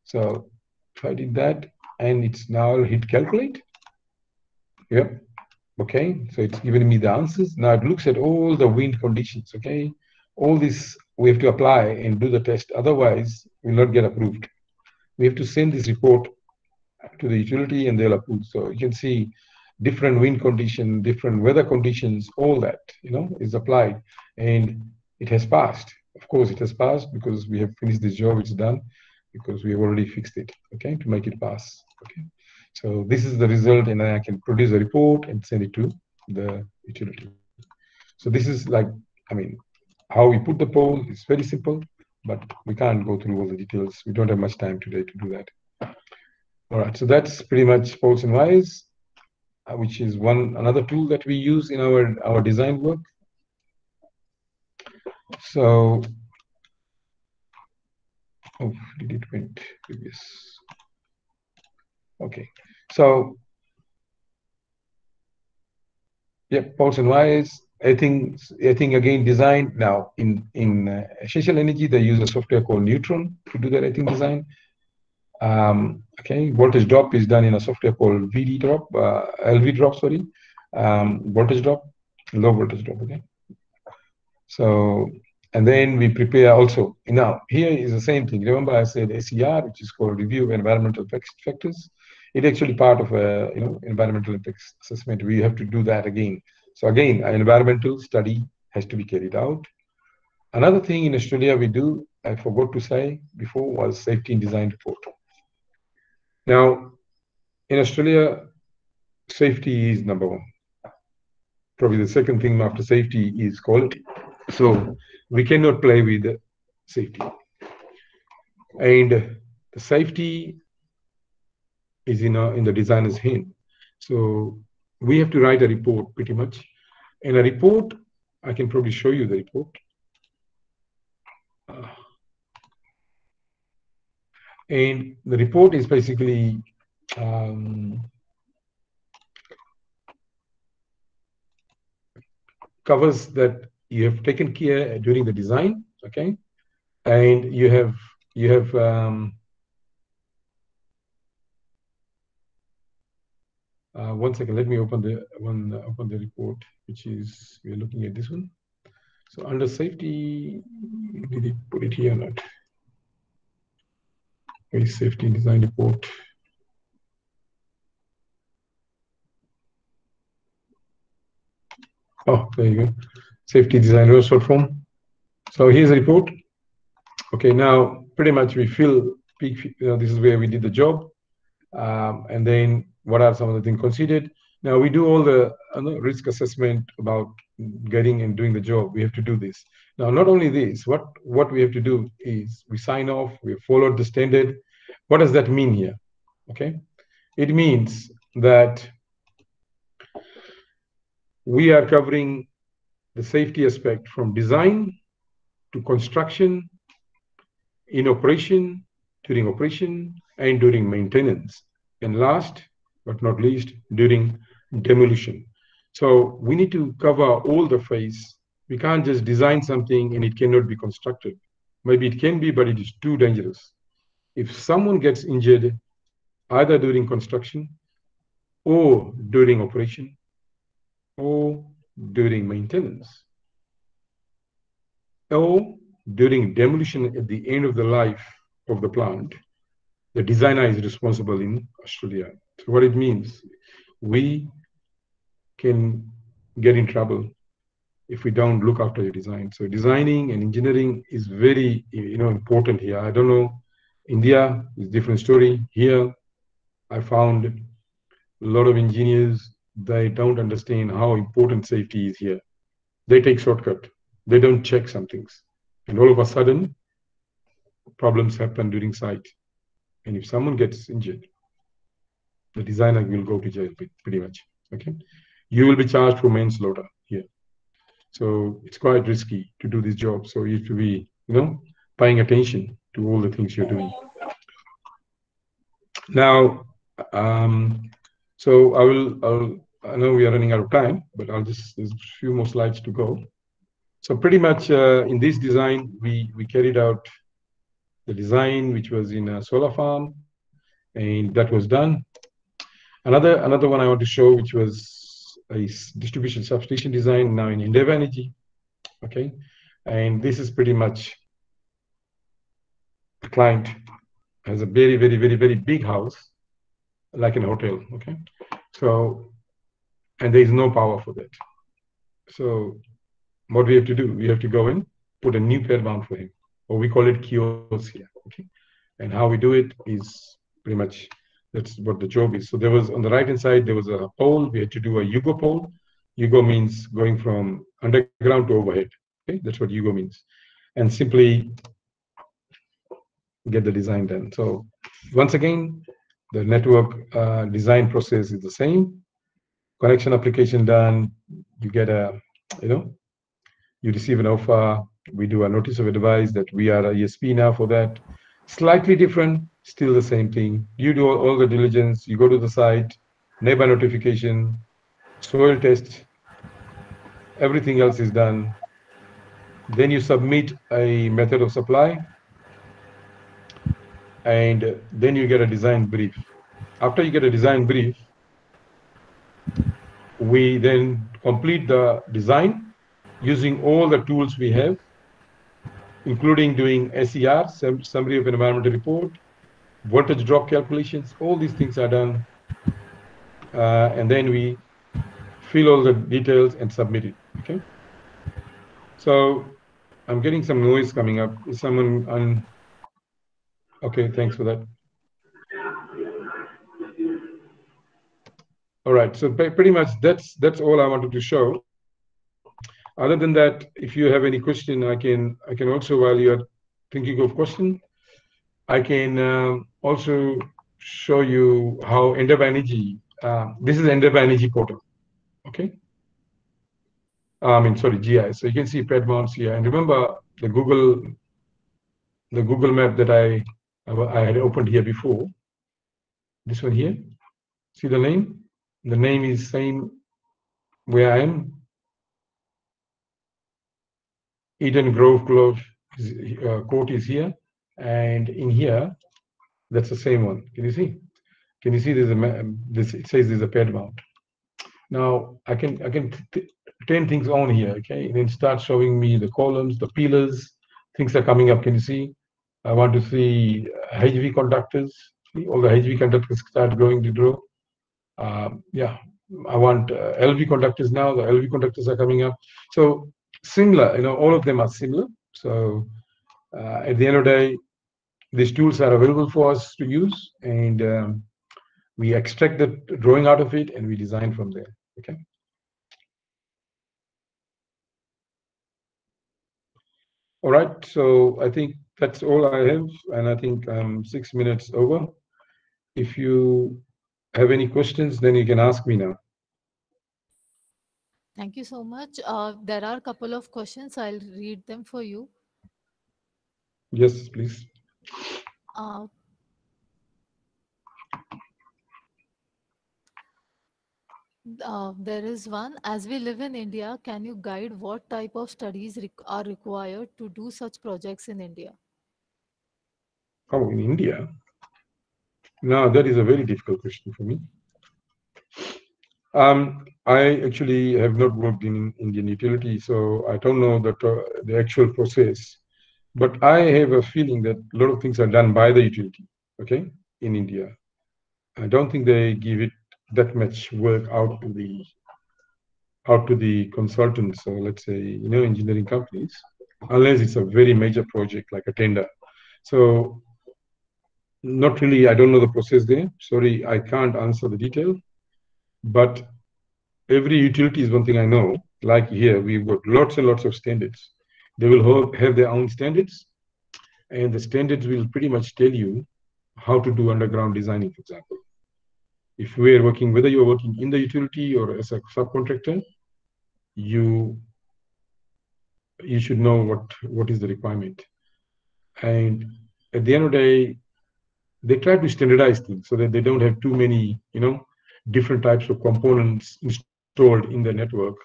So if I did that, and it's now hit calculate. Yep. Okay. So it's giving me the answers. Now it looks at all the wind conditions. Okay. All this we have to apply and do the test. Otherwise, we'll not get approved. We have to send this report to the utility and they'll approve. So you can see different wind condition, different weather conditions, all that, is applied and it has passed. Of course, it has passed because we have finished this job. It's done because we have already fixed it, okay, to make it pass. Okay. So this is the result, and then I can produce a report and send it to the utility. So this is like, how we put the pole is very simple, but we can't go through all the details. We don't have much time today to do that. All right, so that's pretty much Poles and Wires, which is another tool that we use in our design work. So, did it went previous? Okay, so yeah, Poles and Wires. I think again design now in Essential Energy they use a software called Neutron to do their design. Okay, voltage drop is done in a software called VD drop, LV drop, sorry, voltage drop, low voltage drop. Okay, so and then we prepare also. Now here is the same thing. Remember I said SER, which is called Review of Environmental Factors. It's actually part of a environmental impact assessment. We have to do that again. So again, an environmental study has to be carried out. Another thing in Australia we do, I forgot to say before, was safety and design report. Now, in Australia, safety is number one. Probably the second thing after safety is quality. So we cannot play with safety. And the safety is in the designer's hand. So we have to write a report pretty much. And a report, I can probably show you the report. And the report is basically covers that you have taken care during the design, okay, and you have one second. Let me open the report, which is we are looking at this one. So under safety, did it put it here or not? Where is safety design report? Oh, there you go. Safety design short form. So here's a report. Okay, now pretty much we fill peak. This is where we did the job, and then what are some of the things considered. Now we do all the risk assessment about getting and doing the job. We have to do this. Now, not only this, what we have to do is we sign off. We have followed the standard. What does that mean here? Okay, it means that we are covering the safety aspect from design to construction, in operation, during operation, and during maintenance. And last but not least, during demolition. So we need to cover all the phase. We can't just design something and it cannot be constructed. Maybe it can be, but it is too dangerous. If someone gets injured, either during construction or during operation or during maintenance or during demolition at the end of the life of the plant, the designer is responsible in Australia. So what it means, we can get in trouble if we don't look after your design. So designing and engineering is very, important here. I don't know, India is a different story. Here, I found a lot of engineers, they don't understand how important safety is here. They take shortcut. They don't check some things. And all of a sudden, problems happen during site. And if someone gets injured, the designer will go to jail pretty much. Okay. You will be charged for manslaughter here. So it's quite risky to do this job. So you have to be, paying attention to all the things you're doing. Now, so I know we are running out of time, but there's a few more slides to go. So pretty much in this design, we carried out the design, which was in a solar farm, and that was done. Another one I want to show, which was a distribution substation design now in Endeavour Energy. Okay, and this is pretty much the client has a very, very, very, very big house, like in a hotel. Okay, so and there is no power for that. So what we have to do, we have to go and put a new pad mount for him, or we call it kiosk here. Okay, and how we do it is pretty much that's what the job is. So there was on the right hand side there was a pole. We had to do a UGO pole. UGO means going from underground to overhead. Okay, that's what UGO means, and simply get the design done. So once again, the network design process is the same. Connection application done. You get a, you receive an offer. We do a notice of advice that we are a ESP now for that. Slightly different, still the same thing. You do all the diligence. You go to the site, neighbor notification, soil test. Everything else is done. Then you submit a method of supply, and then you get a design brief. After you get a design brief, we then complete the design using all the tools we have, including doing SER, summary of environmental report, voltage drop calculations. All these things are done, and then we fill all the details and submit it. Okay. So I'm getting some noise coming up. Is someone on? Okay, thanks for that. All right, so pretty much that's all I wanted to show. Other than that, if you have any question, I can also, while you are thinking of question, I can also show you how Endeavour Energy. This is Endeavour Energy portal. Okay. Sorry, GIS. So you can see pad mounts here, and remember the Google map that I had opened here before. This one here. See the name? The name is same where I am. Eden Grove Court is here, and in here, that's the same one. Can you see? Can you see? There's a it says there's a pad mount. Now I can turn things on here, okay, and then start showing me the columns, the pillars. Things are coming up. Can you see? I want to see HV conductors. See, all the HV conductors start going to draw. Yeah, I want LV conductors now. The LV conductors are coming up. So similar, all of them are similar. So at the end of the day, these tools are available for us to use, and we extract the drawing out of it and we design from there. Okay. All right. So I think that's all I have, and I think I'm 6 minutes over. If you have any questions, then you can ask me now. Thank you so much. There are a couple of questions. I'll read them for you. Yes, please. There is one. As we live in India, can you guide what type of studies are required to do such projects in India? Oh, in India? No, that is a very difficult question for me. I actually have not worked in Indian utility, so I don't know the actual process. But I have a feeling that a lot of things are done by the utility, okay, in India. I don't think they give it that much work out to the consultants or let's say, engineering companies, unless it's a very major project like a tender. So not really, I don't know the process there. Sorry, I can't answer the detail, but every utility is one thing I know. Like here, we've got lots and lots of standards. They will have their own standards, and the standards will pretty much tell you how to do underground designing, for example. If we are working, whether you're working in the utility or as a subcontractor, you you should know what is the requirement. And at the end of the day, they try to standardize things so that they don't have too many, different types of components installed in the network,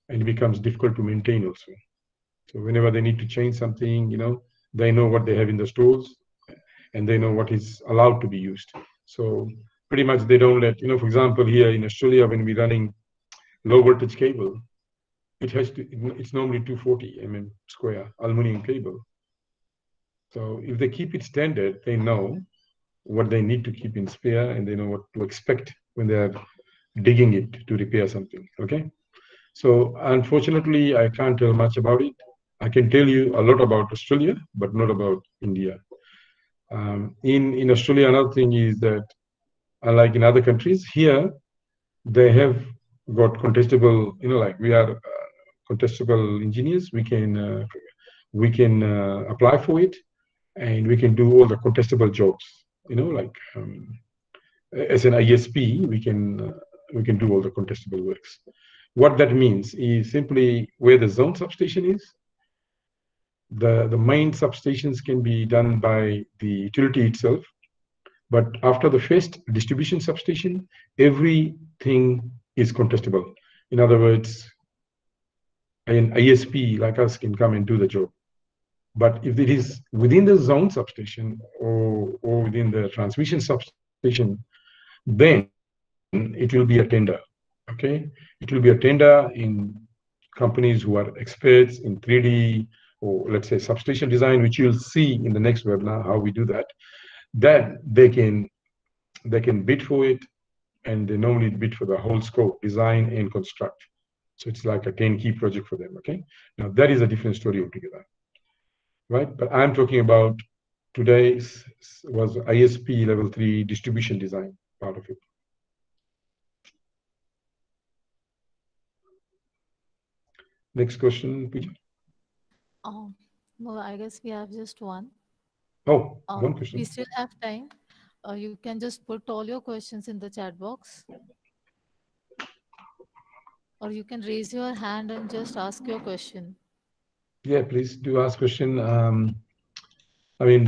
and it becomes difficult to maintain also. So whenever they need to change something, they know what they have in the stores and they know what is allowed to be used. So pretty much they don't let, for example, here in Australia, when we're running low voltage cable, it's normally 240 square aluminum cable. So if they keep it standard, they know what they need to keep in spare and they know what to expect when they're digging it to repair something. Okay. So unfortunately, I can't tell much about it. I can tell you a lot about Australia, but not about India. In Australia, another thing is that, unlike in other countries, here they have got contestable. Like we are contestable engineers. We can apply for it, and we can do all the contestable jobs. Like as an ISP, we can do all the contestable works. What that means is simply where the zone substation is, the main substations can be done by the utility itself. But after the first distribution substation, everything is contestable. In other words, an ISP like us can come and do the job. But if it is within the zone substation or within the transmission substation, then it will be a tender. Okay, it will be a tender in companies who are experts in 3D or let's say substation design, which you'll see in the next webinar how we do that. That they can bid for it, and they normally bid for the whole scope, design and construct. So it's like a 10-key project for them. Okay, now that is a different story altogether, right? But I'm talking about today's was ISP level 3 distribution design part of it. Next question, Pooja. No, I guess we have just one. Oh, one question. We still have time. You can just put all your questions in the chat box, or you can raise your hand and just ask your question. Yeah, please do ask question. I mean,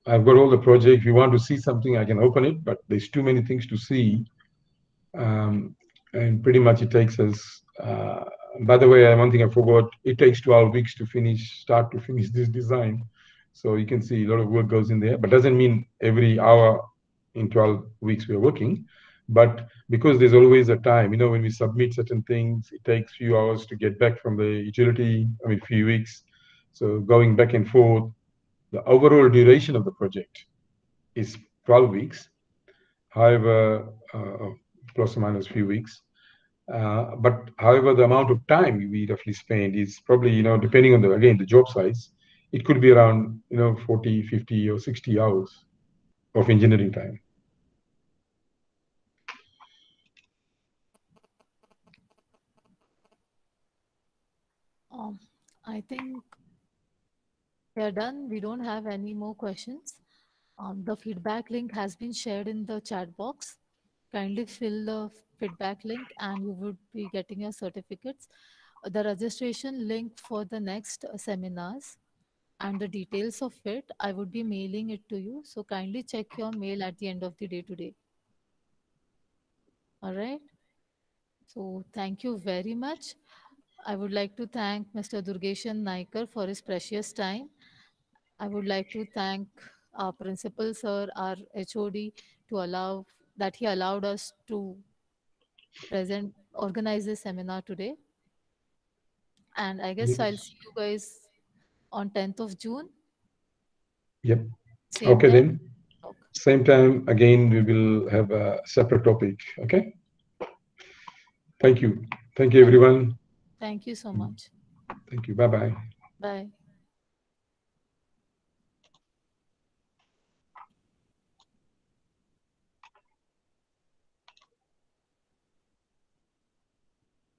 I've got all the project. If you want to see something, I can open it, but there's too many things to see. And pretty much it takes us, by the way, one thing I forgot, it takes 12 weeks to start to finish this design. So you can see a lot of work goes in there, but doesn't mean every hour in 12 weeks we're working. But because there's always a time, when we submit certain things, it takes few hours to get back from the utility, few weeks. So going back and forth, the overall duration of the project is 12 weeks. However, plus or minus few weeks. But however, the amount of time we roughly spend is probably, depending on the job size, it could be around, 40, 50 or 60 hours of engineering time. I think we are done. We don't have any more questions. The feedback link has been shared in the chat box. Kindly fill the feedback link and you would be getting your certificates. The registration link for the next seminars and the details of it, I would be mailing it to you. So kindly check your mail at the end of the day today. All right. So thank you very much. I would like to thank Mr. Durgeshan NAIKAR for his precious time. I would like to thank our principal sir, our HOD, that he allowed us to organize this seminar today. And I guess I'll see you guys on 10th of June Yep. Same Okay, time. then. Same time, again, we will have a separate topic. Okay. Thank you. Thank you, everyone. Thank you so much. Thank you. Bye-bye. Bye.